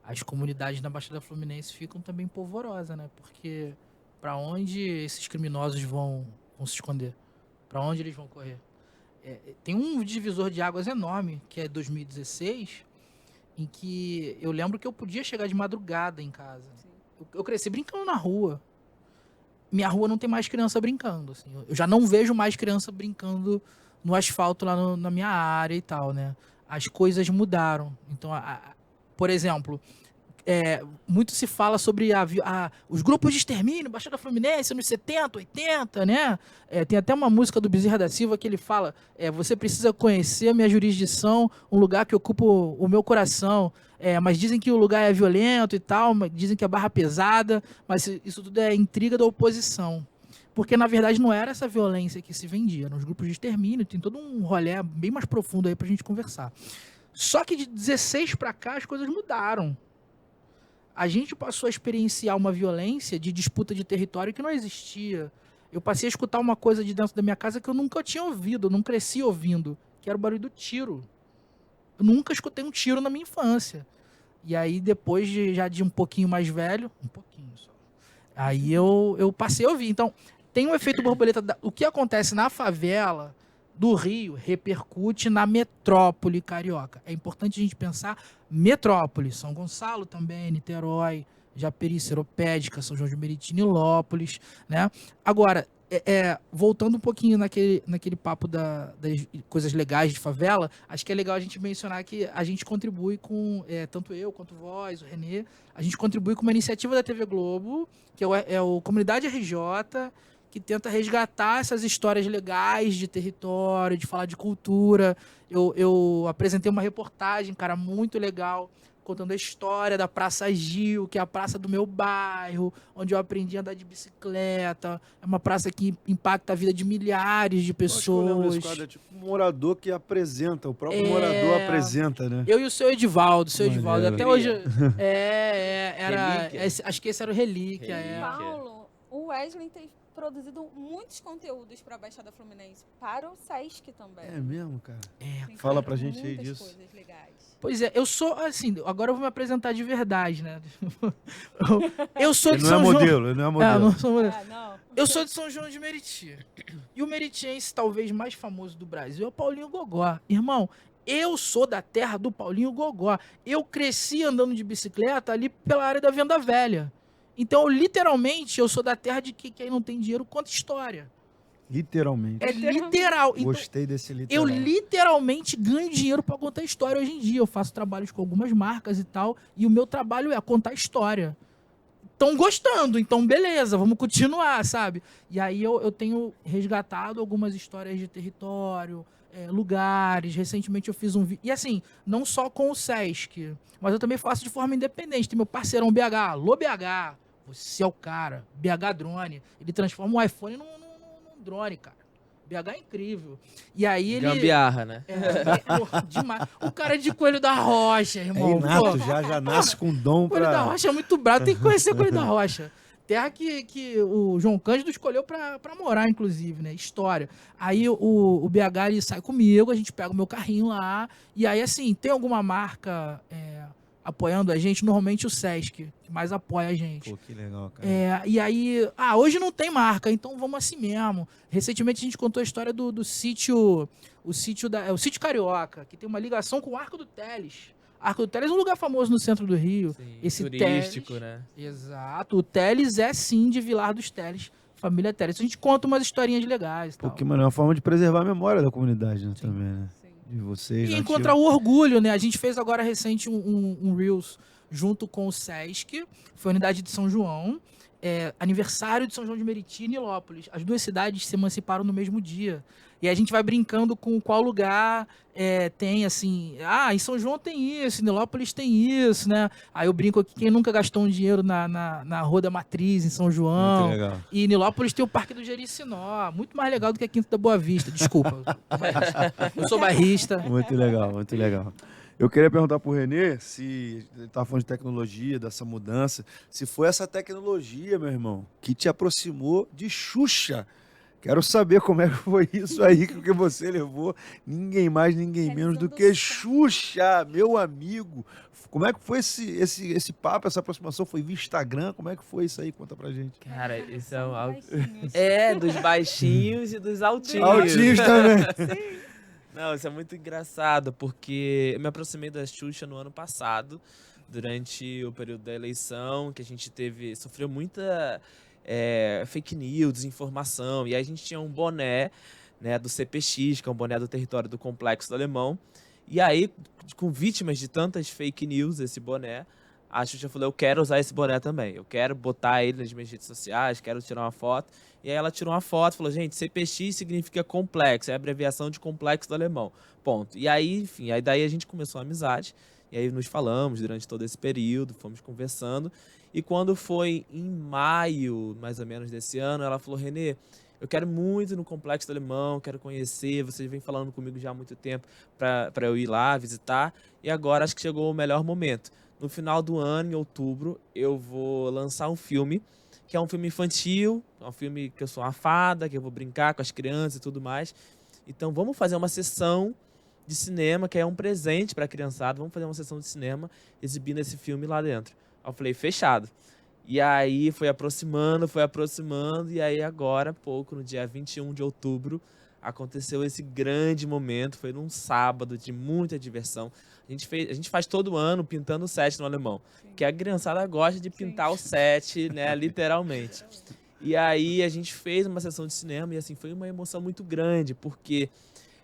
as comunidades na Baixada Fluminense ficam também polvorosas, né? Porque para onde esses criminosos vão se esconder? Para onde eles vão correr? Tem um divisor de águas enorme, que é 2016, em que eu lembro que eu podia chegar de madrugada em casa. Eu cresci brincando na rua. Minha rua não tem mais criança brincando, assim. Eu já não vejo mais criança brincando no asfalto lá na minha área e tal, né? As coisas mudaram. Então, por exemplo, muito se fala sobre os grupos de extermínio, Baixada Fluminense, nos 70, 80, né? Tem até uma música do Bezerra da Silva que ele fala, você precisa conhecer a minha jurisdição, um lugar que ocupa o meu coração. Mas dizem que o lugar é violento e tal, dizem que é barra pesada, mas isso tudo é intriga da oposição. Porque, na verdade, não era essa violência que se vendia. Nos grupos de extermínio, tem todo um rolê bem mais profundo aí pra gente conversar. Só que de 16 pra cá, as coisas mudaram. A gente passou a experienciar uma violência de disputa de território que não existia. Eu passei a escutar uma coisa de dentro da minha casa que eu nunca tinha ouvido, eu não cresci ouvindo, que era o barulho do tiro. Eu nunca escutei um tiro na minha infância. E aí, depois já de um pouquinho mais velho, um pouquinho só, aí eu passei a ouvir. Então, tem um efeito borboleta. O que acontece na favela do Rio repercute na metrópole carioca. É importante a gente pensar metrópole. São Gonçalo também, Niterói, Japeri, Seropédica, São João de Meriti, Nilópolis, né? Agora, voltando um pouquinho naquele papo das coisas legais de favela, acho que é legal a gente mencionar que a gente contribui com, tanto eu quanto o Voz, o Renê, a gente contribui com uma iniciativa da TV Globo, que é o Comunidade RJ, que tenta resgatar essas histórias legais de território, de falar de cultura. Eu apresentei uma reportagem, cara, muito legal, contando a história da Praça Gil, que é a praça do meu bairro, onde eu aprendi a andar de bicicleta. É uma praça que impacta a vida de milhares de pessoas. É tipo um morador que apresenta, o próprio morador apresenta, né? Eu e o seu Edivaldo, até hoje Relíquia. acho que esse era o Relíquia. Paulo, o Wesley produzido muitos conteúdos para a Baixada Fluminense, para o Sesc também. É mesmo, cara? Tem Fala feito pra gente aí muitas disso. coisas legais. Pois é, eu sou, assim, agora eu vou me apresentar de verdade, né? Eu sou de Ele não é São João. modelo, ele não é Ah, modelo. não sou modelo. Ah, não. Eu sou de São João de Meriti. E o meritiense talvez mais famoso do Brasil é o Paulinho Gogó. Irmão, eu sou da terra do Paulinho Gogó. Eu cresci andando de bicicleta ali pela área da Venda Velha. Então, literalmente, eu sou da terra de que quem não tem dinheiro conta história. Literalmente. É literal. Então, Gostei desse eu literal. literalmente ganho dinheiro pra contar história hoje em dia. Eu faço trabalhos com algumas marcas e tal. E o meu trabalho é contar história. Estão gostando, então beleza, vamos continuar, sabe? E aí eu tenho resgatado algumas histórias de território, lugares. Recentemente eu fiz um vídeo. E assim, não só com o Sesc, mas eu também faço de forma independente. Tem meu parceirão BH, alô BH, você é o cara. BH Drone. Ele transforma um iPhone num drone, cara. BH é incrível. E aí ele. Gambiarra, né? Demais. O cara é de Coelho da Rocha, É irmão. inato, Pô, já nasce com dom Coelho da pra... Rocha é muito bravo, tem que conhecer Coelho da Rocha. Terra que o João Cândido escolheu pra morar, inclusive, né? História. Aí o BH ele sai comigo, a gente pega o meu carrinho lá, e aí, assim, tem alguma marca apoiando a gente? Normalmente o Sesc, que mais apoia a gente. Pô, que legal, cara. E aí, hoje não tem marca, então vamos assim mesmo. Recentemente a gente contou a história do sítio, o sítio Carioca, que tem uma ligação com o Arco do Teles. Arco do Teles é um lugar famoso no centro do Rio. Sim, Esse turístico, Teles, né? Exato. O Teles é sim de Vilar dos Teles, família Teles. A gente conta umas historinhas legais e tal. Porque, mano, é uma forma de preservar a memória da comunidade, né? Também, né? Sim. De vocês. E nativos. encontrar o orgulho, né? A gente fez agora recente um Reels junto com o Sesc, foi a unidade de São João, aniversário de São João de Meriti e Nilópolis. As duas cidades se emanciparam no mesmo dia. E a gente vai brincando com qual lugar tem, assim, em São João tem isso, em Nilópolis tem isso, né? Aí eu brinco aqui, quem nunca gastou um dinheiro na Rua da Matriz, em São João. Muito legal. E em Nilópolis tem o Parque do Jericinó, muito mais legal do que a Quinta da Boa Vista. Desculpa, eu sou bairrista. Muito legal, muito legal. Eu queria perguntar pro Renê se ele estava falando de tecnologia, dessa mudança, se foi essa tecnologia, meu irmão, que te aproximou de Xuxa. Quero saber como é que foi isso aí que você levou, ninguém mais, ninguém menos do que Xuxa, meu amigo. Como é que foi esse papo, essa aproximação? Foi via Instagram? Como é que foi isso aí? Conta pra gente. Cara, isso é São algo... baixinhos. dos baixinhos e dos altinhos. Altinhos também. Não, isso é muito engraçado, porque eu me aproximei da Xuxa no ano passado, durante o período da eleição, que a gente sofreu muita fake news, desinformação, e aí a gente tinha um boné, né, do CPX, que é um boné do território do Complexo do Alemão, e aí, com vítimas de tantas fake news, esse boné, a Xuxa falou, eu quero usar esse boné também, eu quero botar ele nas minhas redes sociais, quero tirar uma foto. E aí ela tirou uma foto e falou, gente, CPX significa complexo, é a abreviação de Complexo do Alemão. Ponto. E aí, enfim, daí a gente começou a amizade, e aí nos falamos durante todo esse período, fomos conversando. E quando foi em maio, mais ou menos, desse ano, ela falou, Renê, eu quero muito ir no Complexo do Alemão, quero conhecer, vocês vêm falando comigo já há muito tempo para eu ir lá visitar, e agora acho que chegou o melhor momento. No final do ano, em outubro, eu vou lançar um filme, que é um filme infantil, é um filme que eu sou uma fada, que eu vou brincar com as crianças e tudo mais. Então vamos fazer uma sessão de cinema, que é um presente para a criançada, vamos fazer uma sessão de cinema exibindo esse filme lá dentro. Aí eu falei, fechado. E aí foi aproximando, e aí agora, há pouco, no dia 21 de outubro, aconteceu esse grande momento, foi num sábado de muita diversão. A gente faz todo ano pintando o set no Alemão, que a criançada gosta de pintar o set, né, literalmente. E aí a gente fez uma sessão de cinema e assim foi uma emoção muito grande,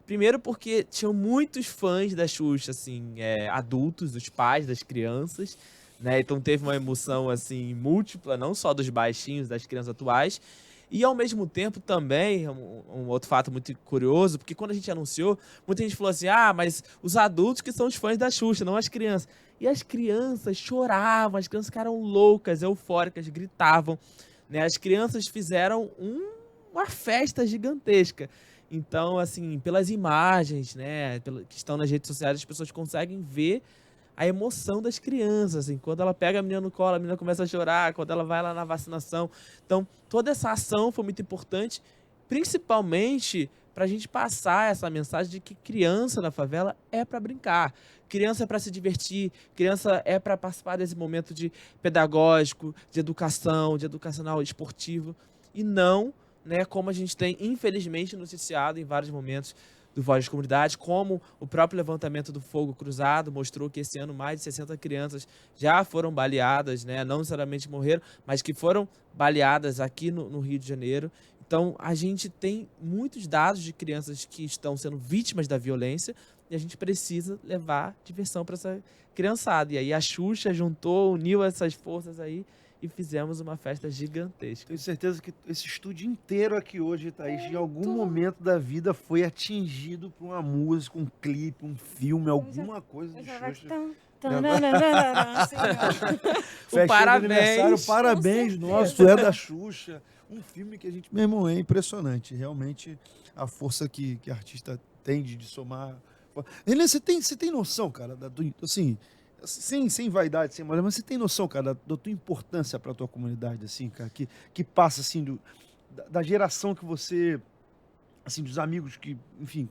primeiro porque tinham muitos fãs da Xuxa, assim, adultos, dos pais, das crianças, né? Então teve uma emoção assim múltipla, não só dos baixinhos, das crianças atuais. E ao mesmo tempo também, um outro fato muito curioso, porque quando a gente anunciou, muita gente falou assim, mas os adultos que são os fãs da Xuxa, não as crianças. E as crianças choravam, as crianças ficaram loucas, eufóricas, gritavam, né? As crianças fizeram uma festa gigantesca. Então, assim, pelas imagens, né, que estão nas redes sociais, as pessoas conseguem ver a emoção das crianças, assim, quando ela pega a menina no colo, a menina começa a chorar, quando ela vai lá na vacinação. Então, toda essa ação foi muito importante, principalmente para a gente passar essa mensagem de que criança na favela é para brincar, criança é para se divertir, criança é para participar desse momento de pedagógico, de educação, de educacional, esportivo, e não, né, como a gente tem, infelizmente, noticiado em vários momentos do Voz de Comunidade, como o próprio levantamento do Fogo Cruzado mostrou que esse ano mais de 60 crianças já foram baleadas, né, não necessariamente morreram, mas que foram baleadas aqui no Rio de Janeiro. Então, a gente tem muitos dados de crianças que estão sendo vítimas da violência e a gente precisa levar diversão para essa criançada. E aí a Xuxa juntou, uniu essas forças aí e fizemos uma festa gigantesca. Tenho certeza que esse estúdio inteiro aqui hoje, Thaís, em algum momento da vida foi atingido por uma música, um clipe, um filme, alguma coisa de Xuxa. Festinha parabéns. de aniversário, parabéns nosso, é da Xuxa. Um filme que a gente, meu irmão, é impressionante. Realmente a força que artista tem de somar. Renan, você tem noção, cara, assim, sem vaidade, sem moral, mas você tem noção, cara, da tua importância para a tua comunidade, assim, cara, que passa, assim, da geração que você, assim, dos amigos que, enfim,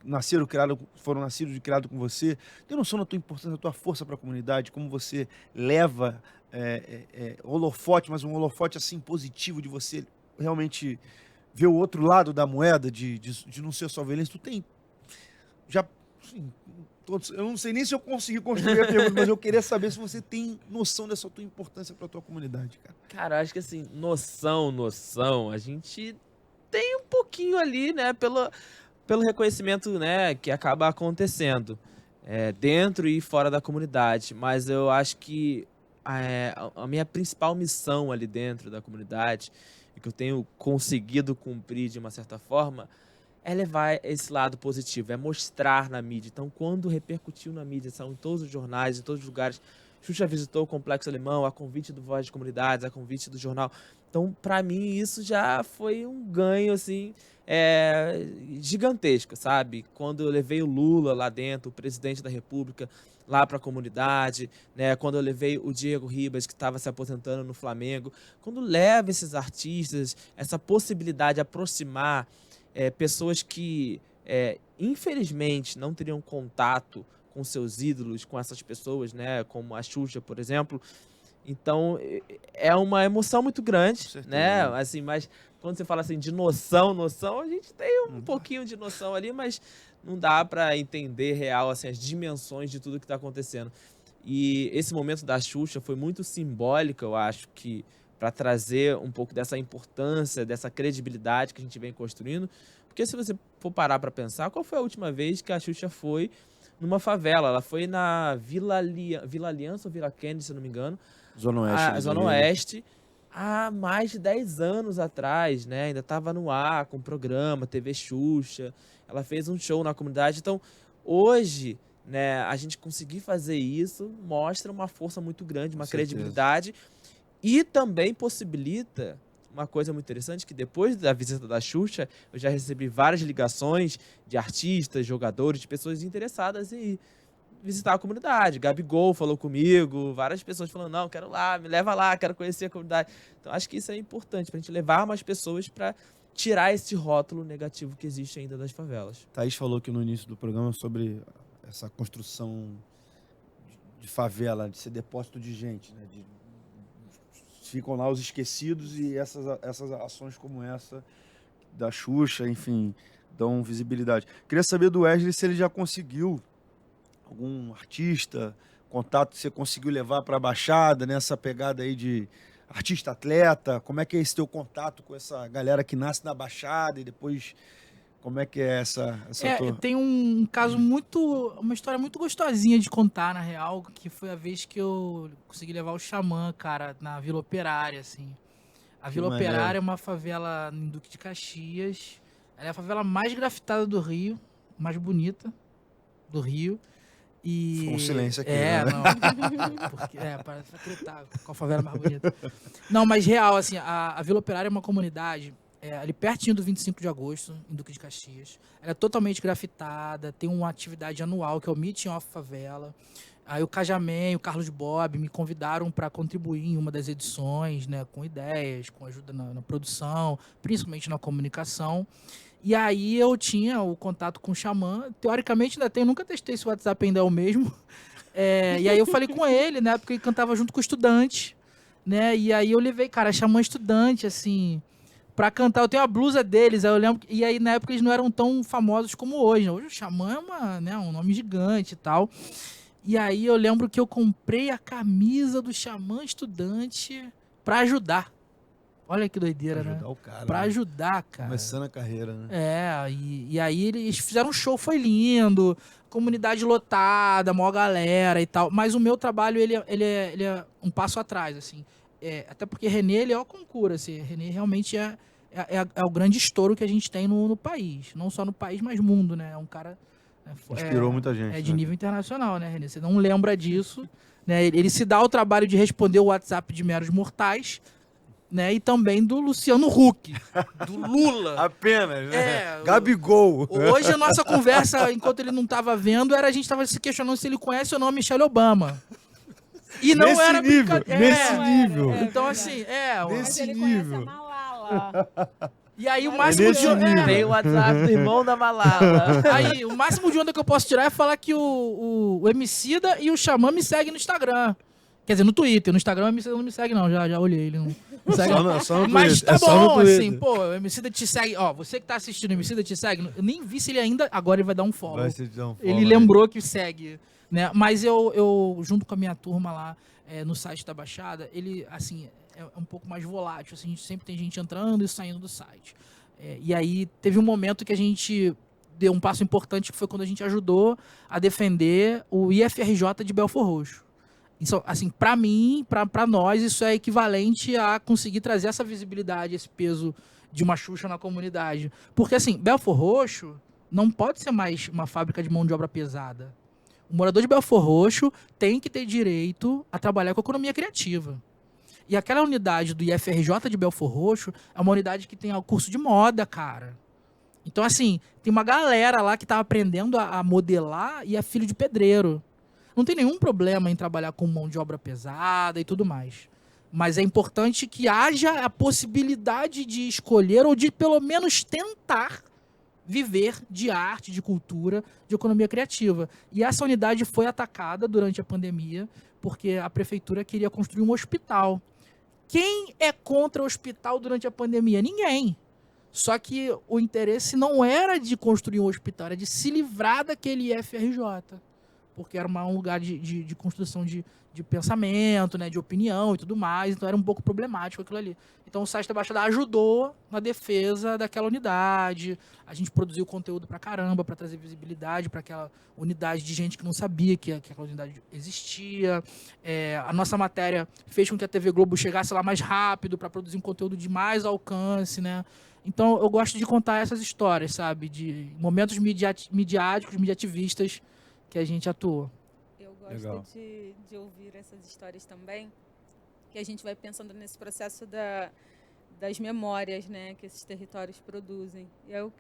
foram nascidos e criados com você, tem noção da tua importância, da tua força para a comunidade, como você leva holofote, mas um holofote, assim, positivo, de você realmente ver o outro lado da moeda, de não ser só violência. Tu tem, já, assim, eu não sei nem se eu consegui construir a pergunta, mas eu queria saber se você tem noção dessa tua importância para a tua comunidade, cara. Cara, acho que assim, noção, a gente tem um pouquinho ali, né, pelo reconhecimento, né, que acaba acontecendo dentro e fora da comunidade, mas eu acho que a minha principal missão ali dentro da comunidade, e que eu tenho conseguido cumprir de uma certa forma, é levar esse lado positivo, é mostrar na mídia. Então, quando repercutiu na mídia, são em todos os jornais, em todos os lugares, Xuxa visitou o Complexo Alemão, a convite do Voz de Comunidades, a convite do jornal. Então, para mim, isso já foi um ganho, assim, gigantesco, sabe? Quando eu levei o Lula lá dentro, o presidente da República, lá para a comunidade, né? Quando eu levei o Diego Ribas, que estava se aposentando no Flamengo. Quando leva esses artistas, essa possibilidade de aproximar pessoas que, infelizmente, não teriam contato com seus ídolos, com essas pessoas, né, como a Xuxa, por exemplo. Então, é uma emoção muito grande, né, assim, mas quando você fala assim de noção, a gente tem um pouquinho de noção ali, mas não dá para entender real, assim, as dimensões de tudo que está acontecendo. E esse momento da Xuxa foi muito simbólico, eu acho, que para trazer um pouco dessa importância, dessa credibilidade que a gente vem construindo. Porque se você for parar para pensar, qual foi a última vez que a Xuxa foi numa favela? Ela foi na Vila Aliança ou Vila Kennedy, se não me engano. Zona Oeste. Zona Oeste, há mais de 10 anos atrás, né? Ainda estava no ar, com o programa, TV Xuxa. Ela fez um show na comunidade. Então, hoje, né, a gente conseguir fazer isso mostra uma força muito grande, uma credibilidade. E também possibilita uma coisa muito interessante, que depois da visita da Xuxa, eu já recebi várias ligações de artistas, jogadores, de pessoas interessadas em visitar a comunidade. Gabigol falou comigo, várias pessoas falando, não, quero lá, me leva lá, quero conhecer a comunidade. Então, acho que isso é importante, pra gente levar mais pessoas para tirar esse rótulo negativo que existe ainda das favelas. Thaís falou aqui no início do programa sobre essa construção de favela, de ser depósito de gente, né, ficam lá os esquecidos e essas ações como essa da Xuxa, enfim, dão visibilidade. Queria saber do Wesley se ele já conseguiu algum artista, contato que você conseguiu levar para a Baixada, nessa pegada aí de artista-atleta. Como é que é esse teu contato com essa galera que nasce na Baixada e depois... Como é que é essa tua... Tem um caso uma história muito gostosinha de contar, na real, que foi a vez que eu consegui levar o Xamã, cara, na Vila Operária, assim. A Vila Operária é uma favela em Duque de Caxias. Ela é a favela mais grafitada do Rio, mais bonita do Rio. E... Ficou um silêncio aqui, né? Não. Porque, parece acreditar qual favela mais bonita. Não, mas real, assim, a Vila Operária é uma comunidade... ali pertinho do 25 de agosto, em Duque de Caxias. Ela é totalmente grafitada, tem uma atividade anual, que é o Meeting of Favela. Aí o Cajamém, o Carlos Bob me convidaram para contribuir em uma das edições, né, com ideias, com ajuda na produção, principalmente na comunicação. E aí eu tinha o contato com o Xamã. Teoricamente ainda tenho, nunca testei se o WhatsApp ainda é o mesmo. E aí eu falei com ele, né, porque ele cantava junto com o Estudante, né, e aí eu levei, cara, Xamã Estudante, assim, pra cantar. Eu tenho a blusa deles, aí eu lembro, e aí na época eles não eram tão famosos como hoje, né? Hoje o Xamã é um nome gigante e tal. E aí eu lembro que eu comprei a camisa do Xamã Estudante pra ajudar. Olha que doideira, Pra né? ajudar o cara. Pra né? ajudar, cara. Começando a carreira, né? E aí eles fizeram um show, foi lindo, comunidade lotada, maior galera e tal. Mas o meu trabalho, ele é um passo atrás, assim. Até porque René, ele é o concurso, assim. René realmente é o grande estouro que a gente tem no país. Não só no país, mas mundo, né? É um cara... Inspirou muita gente. É de né? nível internacional, né, René? Você não lembra disso, né? Ele se dá o trabalho de responder o WhatsApp de meros mortais, né? E também do Luciano Huck, do Lula. Apenas, né? É, Gabigol. Hoje a nossa conversa, enquanto ele não estava vendo, a gente estava se questionando se ele conhece ou não a Michelle Obama. E não Nesse era nível, brincadeira. nesse nível. Então, verdade. assim, Mas Nesse ele nível. conhece a Malala. E aí o É máximo nesse de nível. Tem o WhatsApp do irmão da Malala. aí, o máximo de onda que eu posso tirar é falar que o Emicida e o Xamã me seguem no Instagram. Quer dizer, no Twitter. No Instagram o Emicida não me segue, não. Já olhei. Ele não segue. Só no Mas Twitter. tá É só no bom, Twitter. assim, pô, o Emicida te segue. Ó, você que tá assistindo o Emicida te segue. Eu nem vi se ele ainda. Agora ele vai dar um follow. Vai ser um Ele follow, lembrou que segue, né? Mas eu junto com a minha turma lá no site da Baixada, ele, assim, é um pouco mais volátil. Assim, a gente sempre tem gente entrando e saindo do site. E aí teve um momento que a gente deu um passo importante, que foi quando a gente ajudou a defender o IFRJ de Belfor Roxo. Isso, assim, para mim, para nós, isso é equivalente a conseguir trazer essa visibilidade, esse peso de uma Xuxa na comunidade. Porque, assim, Belfor Roxo não pode ser mais uma fábrica de mão de obra pesada. O morador de Belfor Roxo tem que ter direito a trabalhar com a economia criativa. E aquela unidade do IFRJ de Belfor Roxo é uma unidade que tem curso de moda, cara. Então, assim, tem uma galera lá que tá aprendendo a modelar e é filho de pedreiro. Não tem nenhum problema em trabalhar com mão de obra pesada e tudo mais. Mas é importante que haja a possibilidade de escolher ou de pelo menos tentar viver de arte, de cultura, de economia criativa. E essa unidade foi atacada durante a pandemia porque a prefeitura queria construir um hospital. Quem é contra o hospital durante a pandemia? Ninguém. Só que o interesse não era de construir um hospital, era de se livrar daquele IFRJ. Porque era um lugar de construção de pensamento, né, de opinião e tudo mais. Então era um pouco problemático aquilo ali. Então o site da Baixada ajudou na defesa daquela unidade. A gente produziu conteúdo pra caramba para trazer visibilidade para aquela unidade de gente que não sabia que aquela unidade existia. A nossa matéria fez com que a TV Globo chegasse lá mais rápido para produzir um conteúdo de mais alcance, né? Então eu gosto de contar essas histórias, sabe? De momentos midiáticos, mediativistas que a gente atuou. Eu Legal. gosto de ouvir essas histórias também, que a gente vai pensando nesse processo das memórias, né, que esses territórios produzem. E eu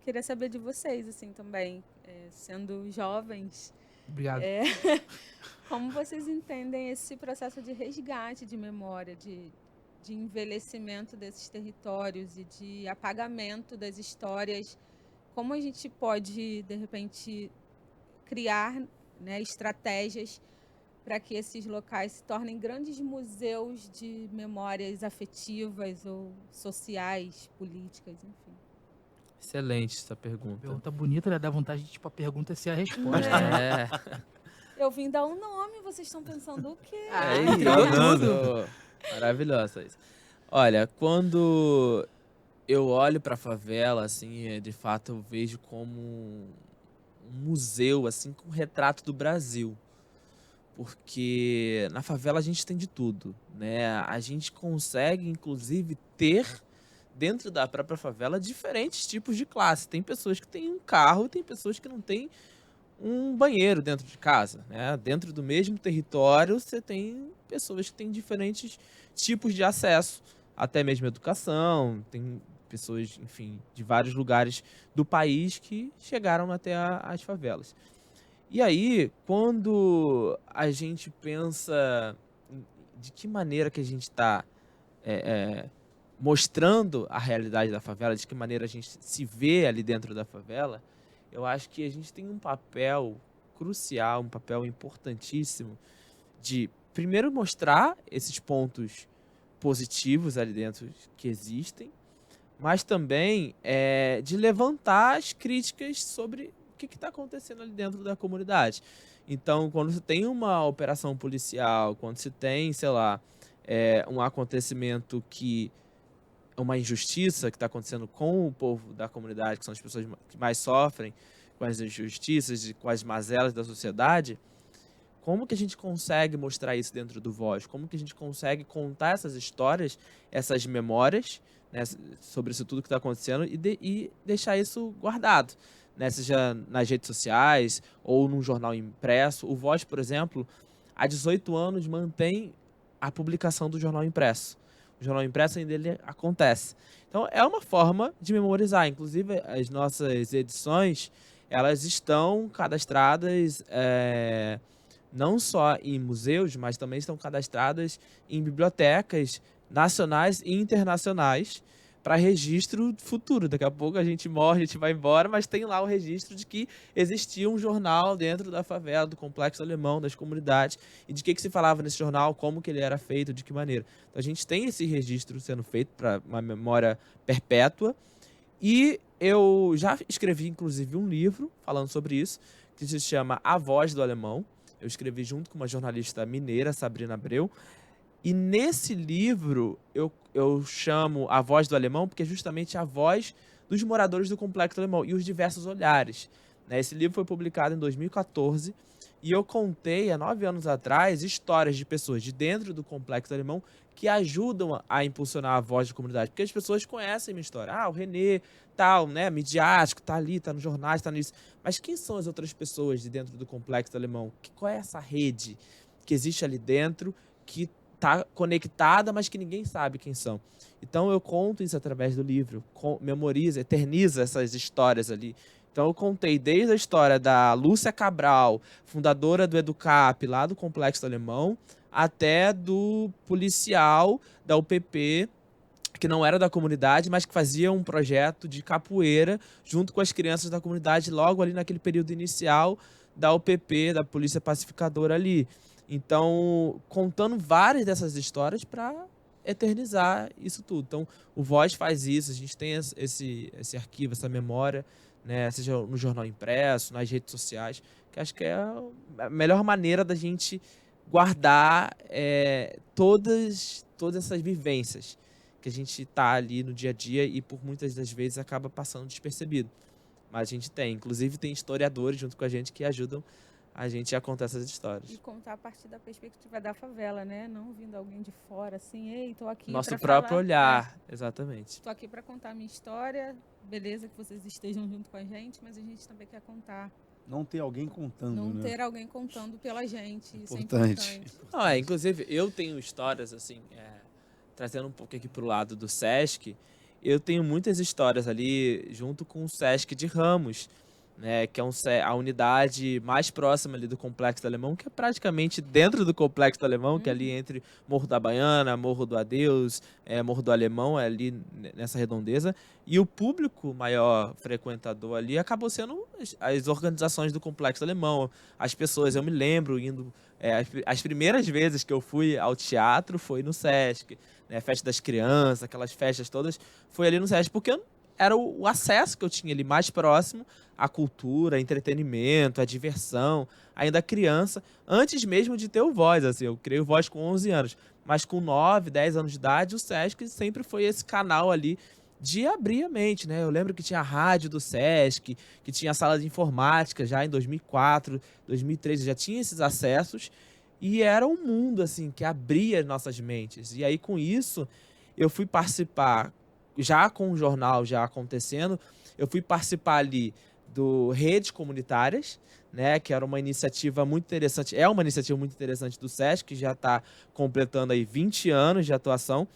queria saber de vocês, assim, também, sendo jovens, Obrigado. como vocês entendem esse processo de resgate de memória, de envelhecimento desses territórios e de apagamento das histórias? Como a gente pode, de repente, criar, né, estratégias para que esses locais se tornem grandes museus de memórias afetivas ou sociais, políticas, enfim. Excelente essa pergunta. Pergunta bonita, né? Dá vontade de, tipo, a pergunta ser a resposta. Né? Eu vim dar um nome, vocês estão pensando o quê? entregou tudo. Maravilhosa isso. Olha, quando eu olho pra favela, assim, de fato eu vejo como um museu, assim, com um retrato do Brasil. Porque na favela a gente tem de tudo, né? A gente consegue, inclusive, ter dentro da própria favela diferentes tipos de classe. Tem pessoas que têm um carro, tem pessoas que não têm um banheiro dentro de casa, né? Dentro do mesmo território, você tem pessoas que têm diferentes tipos de acesso, até mesmo educação. Tem pessoas, enfim, de vários lugares do país que chegaram até as favelas. E aí, quando a gente pensa de que maneira que a gente está mostrando a realidade da favela, de que maneira a gente se vê ali dentro da favela, eu acho que a gente tem um papel crucial, um papel importantíssimo de, primeiro, mostrar esses pontos positivos ali dentro que existem, mas também de levantar as críticas sobre o que está acontecendo ali dentro da comunidade. Então, quando você tem uma operação policial, quando você tem, sei lá, um acontecimento que uma injustiça que está acontecendo com o povo da comunidade, que são as pessoas que mais sofrem com as injustiças e com as mazelas da sociedade, como que a gente consegue mostrar isso dentro do Voz? Como que a gente consegue contar essas histórias, essas memórias, né, sobre isso tudo que está acontecendo e deixar isso guardado, né, seja nas redes sociais ou num jornal impresso. O Voz, por exemplo, há 18 anos mantém a publicação do jornal impresso. O jornal impresso ainda ele acontece. Então, é uma forma de memorizar. Inclusive, as nossas edições, elas estão cadastradas não só em museus, mas também estão cadastradas em bibliotecas nacionais e internacionais para registro futuro. Daqui a pouco a gente morre, a gente vai embora, mas tem lá o registro de que existia um jornal dentro da favela, do Complexo Alemão, das comunidades, e de que se falava nesse jornal, como que ele era feito, de que maneira. Então a gente tem esse registro sendo feito para uma memória perpétua, e eu já escrevi, inclusive, um livro falando sobre isso, que se chama A Voz do Alemão. Eu escrevi junto com uma jornalista mineira, Sabrina Abreu. E nesse livro eu chamo A Voz do Alemão porque é justamente a voz dos moradores do Complexo Alemão e os diversos olhares, né? Esse livro foi publicado em 2014 e eu contei, há 9 anos atrás, histórias de pessoas de dentro do Complexo Alemão que ajudam a impulsionar a voz da comunidade. Porque as pessoas conhecem a minha história. Ah, o Renê, tal, né, midiático, tá ali, tá nos jornais, tá nisso. Mas quem são as outras pessoas de dentro do Complexo Alemão? Qual é essa rede que existe ali dentro, que tá conectada, mas que ninguém sabe quem são? Então eu conto isso através do livro, memoriza, eterniza essas histórias ali. Então eu contei desde a história da Lúcia Cabral, fundadora do Educap, lá do Complexo Alemão, até do policial da UPP, que não era da comunidade, mas que fazia um projeto de capoeira junto com as crianças da comunidade, logo ali naquele período inicial da UPP, da Polícia Pacificadora ali. Então, contando várias dessas histórias para eternizar isso tudo. Então, o Voz faz isso, a gente tem esse arquivo, essa memória, né, seja no jornal impresso, nas redes sociais, que acho que é a melhor maneira da gente guardar todas essas vivências que a gente está ali no dia a dia e por muitas das vezes acaba passando despercebido. Mas a gente tem, inclusive tem historiadores junto com a gente que ajudam a gente a contar essas histórias. E contar a partir da perspectiva da favela, né? Não vindo alguém de fora, assim, ei, tô aqui Nosso pra próprio falar, olhar, exatamente. tô aqui para contar a minha história, beleza que vocês estejam junto com a gente, mas a gente também quer contar. Não ter alguém contando, Não né? ter alguém contando pela gente, isso é Importante. importante. Não, inclusive, eu tenho histórias, assim, trazendo um pouco aqui pro lado do Sesc, eu tenho muitas histórias ali junto com o Sesc de Ramos, né, que é a unidade mais próxima ali do Complexo do Alemão, que é praticamente dentro do Complexo do Alemão, que é ali entre Morro da Baiana, Morro do Adeus, Morro do Alemão, é ali nessa redondeza. E o público maior frequentador ali acabou sendo as organizações do Complexo do Alemão. As pessoas, eu me lembro indo... as primeiras vezes que eu fui ao teatro foi no Sesc, né, festa das crianças, aquelas festas todas, foi ali no Sesc, porque era o acesso que eu tinha ali mais próximo à cultura, entretenimento, à diversão, ainda criança, antes mesmo de ter o Voz, assim, eu criei o Voz com 11 anos, mas com 9, 10 anos de idade, o Sesc sempre foi esse canal ali de abrir a mente, né? Eu lembro que tinha a rádio do Sesc, que tinha a sala de informática já em 2004, 2013, já tinha esses acessos, e era um mundo, assim, que abria nossas mentes. E aí, com isso, eu fui participar, já com o jornal já acontecendo, eu fui participar ali do Redes Comunitárias, né, que era uma iniciativa muito interessante, é uma iniciativa muito interessante do Sesc, que já está completando aí 20 anos de atuação,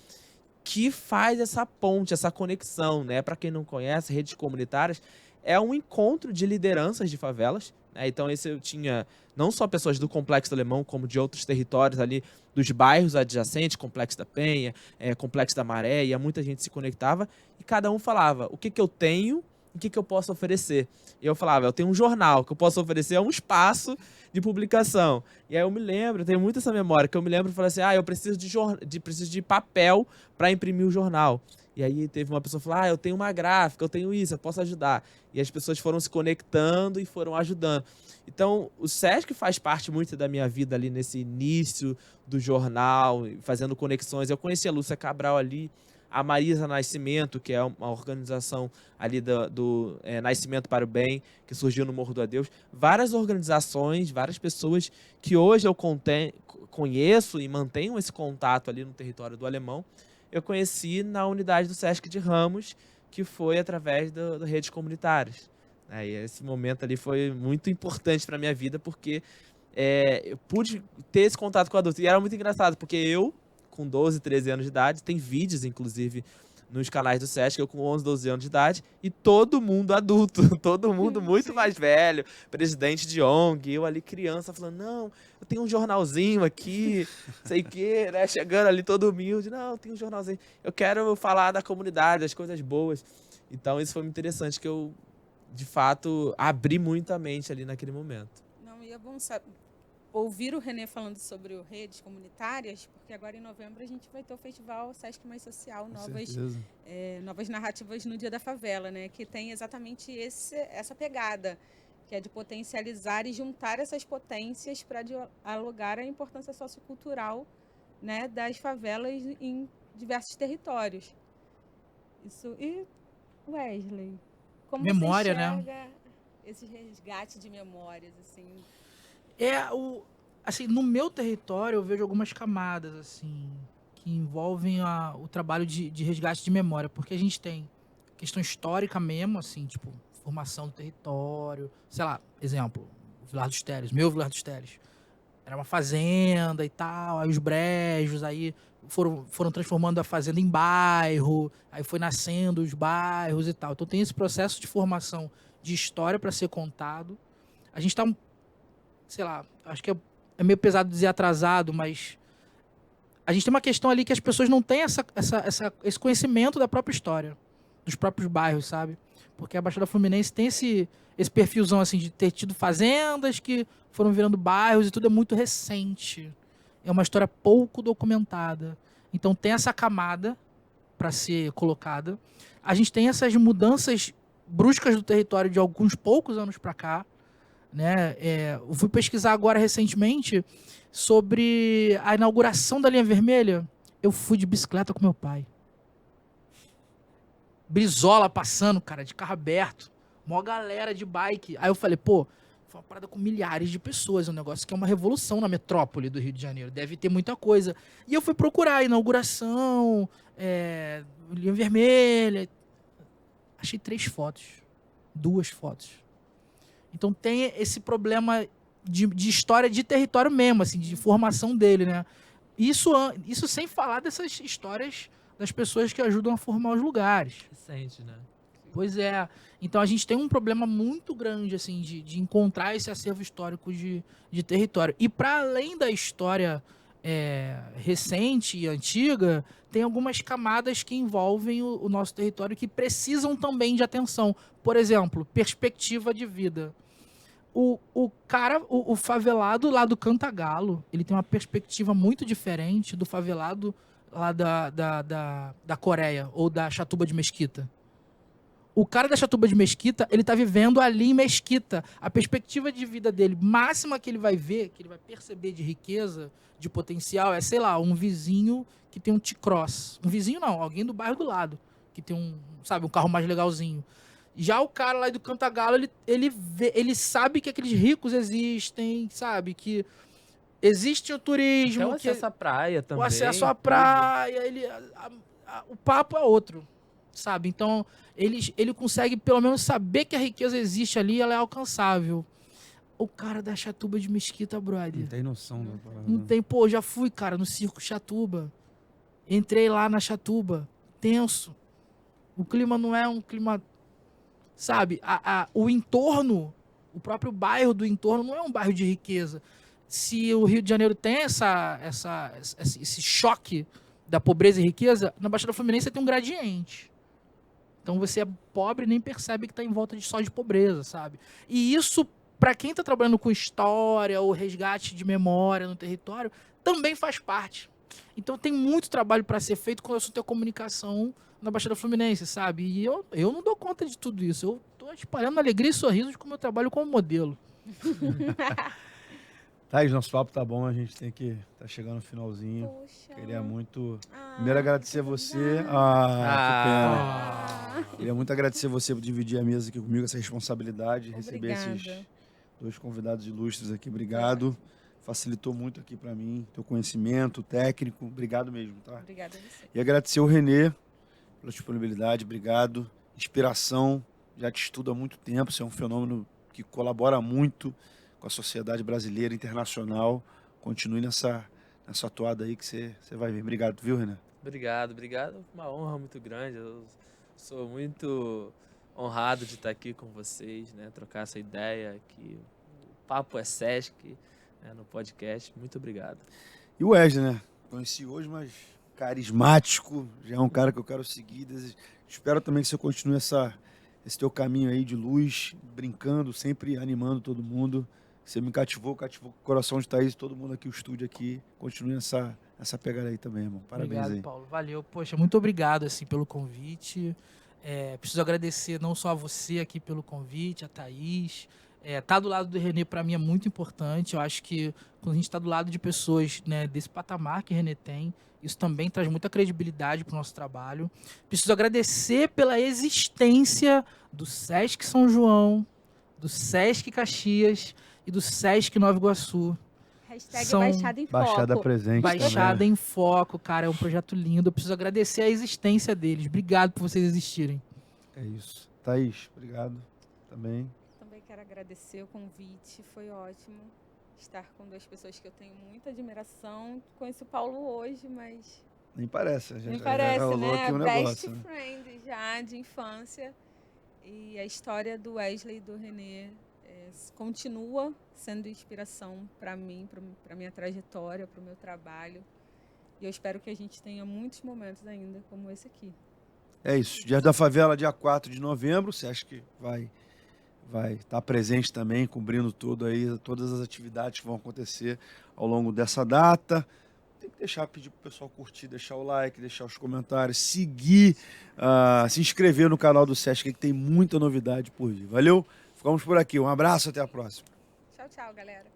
que faz essa ponte, essa conexão, né? Para quem não conhece, Redes Comunitárias é um encontro de lideranças de favelas, né? Então esse eu tinha não só pessoas do Complexo do Alemão, como de outros territórios ali, dos bairros adjacentes, Complexo da Penha, Complexo da Maré, e muita gente se conectava, e cada um falava o que eu tenho e o que eu posso oferecer. E eu falava, eu tenho um jornal, que eu posso oferecer um espaço de publicação. E aí eu me lembro, eu tenho muito essa memória, que eu me lembro e falei assim, eu preciso preciso de papel para imprimir o jornal. E aí teve uma pessoa que falou, eu tenho uma gráfica, eu tenho isso, eu posso ajudar. E as pessoas foram se conectando e foram ajudando. Então, o Sesc faz parte muito da minha vida ali nesse início do jornal, fazendo conexões. Eu conheci a Lúcia Cabral ali, a Marisa Nascimento, que é uma organização ali do Nascimento para o Bem, que surgiu no Morro do Adeus. Várias organizações, várias pessoas que hoje eu conheço e mantenho esse contato ali no território do Alemão, eu conheci na unidade do Sesc de Ramos, que foi através da Redes Comunitárias. E esse momento ali foi muito importante para minha vida, porque eu pude ter esse contato com o adulto. E era muito engraçado, porque eu, com 12, 13 anos de idade, tem vídeos, inclusive, nos canais do Sesc, eu com 11, 12 anos de idade, e todo mundo adulto, todo mundo muito mais velho, presidente de ONG, eu ali criança, falando, não, eu tenho um jornalzinho aqui, sei o quê, né, chegando ali todo humilde, não, tem um jornalzinho, eu quero falar da comunidade, das coisas boas. Então isso foi muito interessante, que eu, de fato, abri muito a mente ali naquele momento. Não, e é bom ouvir o René falando sobre redes comunitárias, porque agora em novembro a gente vai ter o festival Sesc Mais Social, novas narrativas no Dia da Favela, né? Que tem exatamente essa pegada, que é de potencializar e juntar essas potências para dialogar a importância sociocultural, né, das favelas em diversos territórios. Isso. E Wesley, como memória, você enxerga, né? Esse resgate de memórias, assim? Assim, no meu território eu vejo algumas camadas, assim, que envolvem o trabalho de resgate de memória, porque a gente tem questão histórica mesmo, assim, tipo, formação do território, sei lá, exemplo, Vilar dos Teles, meu Vilar dos Teles. Era uma fazenda e tal, aí os brejos, aí foram transformando a fazenda em bairro, aí foi nascendo os bairros e tal. Então tem esse processo de formação de história para ser contado. A gente tá, sei lá, acho que é meio pesado dizer atrasado, mas a gente tem uma questão ali que as pessoas não têm esse conhecimento da própria história, dos próprios bairros, sabe? Porque a Baixada Fluminense tem esse perfilzão assim de ter tido fazendas que foram virando bairros e tudo é muito recente. É uma história pouco documentada. Então tem essa camada para ser colocada. A gente tem essas mudanças bruscas do território de alguns poucos anos para cá, né? Eu fui pesquisar agora recentemente sobre a inauguração da linha vermelha. Eu fui de bicicleta com meu pai. Brizola passando, cara, de carro aberto. Mó galera de bike. Aí eu falei, pô, foi uma parada com milhares de pessoas. Um negócio que é uma revolução na metrópole do Rio de Janeiro. Deve ter muita coisa. E eu fui procurar a inauguração, linha vermelha. Achei 3 fotos. 2 fotos. Então tem esse problema de história de território mesmo, assim, de formação dele, né? Isso sem falar dessas histórias das pessoas que ajudam a formar os lugares. Recente, né? Pois é. Então a gente tem um problema muito grande, assim, de encontrar esse acervo histórico de território. E para além da história recente e antiga, tem algumas camadas que envolvem o nosso território que precisam também de atenção. Por exemplo, perspectiva de vida. O favelado lá do Cantagalo, ele tem uma perspectiva muito diferente do favelado lá da Coreia ou da Chatuba de Mesquita. O cara da Chatuba de Mesquita, ele tá vivendo ali em Mesquita. A perspectiva de vida dele, máxima que ele vai ver, que ele vai perceber de riqueza, de potencial, é, sei lá, um vizinho que tem um T-Cross. Um vizinho não, alguém do bairro do lado, que tem um carro mais legalzinho. Já o cara lá do Cantagalo, ele sabe que aqueles ricos existem, sabe? Que existe o turismo. Até o acesso à praia também. O acesso à praia, o papo é outro, sabe? Então, ele consegue pelo menos saber que a riqueza existe ali e ela é alcançável. O cara da Chatuba de Mesquita, brother. Não tem noção da parada. Não tem, pô, já fui, cara, no Circo Chatuba. Entrei lá na Chatuba, tenso. O clima não é um clima sabe? O entorno, o próprio bairro do entorno não é um bairro de riqueza. Se o Rio de Janeiro tem esse choque da pobreza e riqueza, na Baixada Fluminense você tem um gradiente. Então você é pobre e nem percebe que está em volta só de pobreza, sabe? E isso, para quem está trabalhando com história ou resgate de memória no território, também faz parte. Então tem muito trabalho para ser feito quando eu sou ter comunicação na Baixada Fluminense, sabe? E eu não dou conta de tudo isso. Eu estou espalhando alegria e sorrisos com o meu trabalho como modelo. Thaís, nosso papo tá bom, a gente tem que tá chegando no finalzinho. Poxa. Queria muito... Primeiro agradecer você. Que pena. Queria muito agradecer você por dividir a mesa aqui comigo, essa responsabilidade, receber esses 2 convidados ilustres aqui. Obrigado. Facilitou muito aqui para mim, teu conhecimento técnico. Obrigado mesmo, tá? Obrigada a você. E agradecer o Renê pela disponibilidade, obrigado. Inspiração, já te estudo há muito tempo, você é um fenômeno que colabora muito com a sociedade brasileira, internacional. Continue nessa toada aí que você vai ver. Obrigado, viu, Renan? Obrigado. Uma honra muito grande. Eu sou muito honrado de estar aqui com vocês, né? Trocar essa ideia aqui. O papo é Sesc, né? No podcast. Muito obrigado. E o Wesley, né? Conheci hoje, mas carismático. Já é um cara que eu quero seguir. Espero também que você continue esse teu caminho aí de luz, brincando, sempre animando todo mundo. Você me cativou o coração de Thaís, todo mundo aqui, o estúdio aqui. Continue essa pegada aí também, irmão. Parabéns. Obrigado, aí. Paulo. Valeu. Poxa, muito obrigado assim, pelo convite. Preciso agradecer não só a você aqui pelo convite, a Thaís. Tá do lado do Renê, para mim, é muito importante. Eu acho que quando a gente está do lado de pessoas, né, desse patamar que o Renê tem, isso também traz muita credibilidade para o nosso trabalho. Preciso agradecer pela existência do Sesc São João, do Sesc Caxias e do Sesc Nova Iguaçu. Hashtag Baixada em Foco. Baixada presente. Baixada também. em Foco, cara, é um projeto lindo. Eu preciso agradecer a existência deles. Obrigado por vocês existirem. É isso. Thaís, obrigado também. Também quero agradecer o convite, foi ótimo estar com 2 pessoas que eu tenho muita admiração. Conheço o Paulo hoje, mas Nem parece. nem parece, rolou né? aqui um Best negócio, né? friend já de infância. E a história do Wesley e do Renê continua sendo inspiração para mim, para minha trajetória, para o meu trabalho. E eu espero que a gente tenha muitos momentos ainda como esse aqui. É isso. Dia da Favela, dia 4 de novembro. Você acha que vai estar presente também, cobrindo tudo aí, todas as atividades que vão acontecer ao longo dessa data. Tem que pedir pro pessoal curtir, deixar o like, deixar os comentários, seguir, se inscrever no canal do Sesc, que tem muita novidade por vir. Valeu? Ficamos por aqui. Um abraço, até a próxima. Tchau, tchau, galera.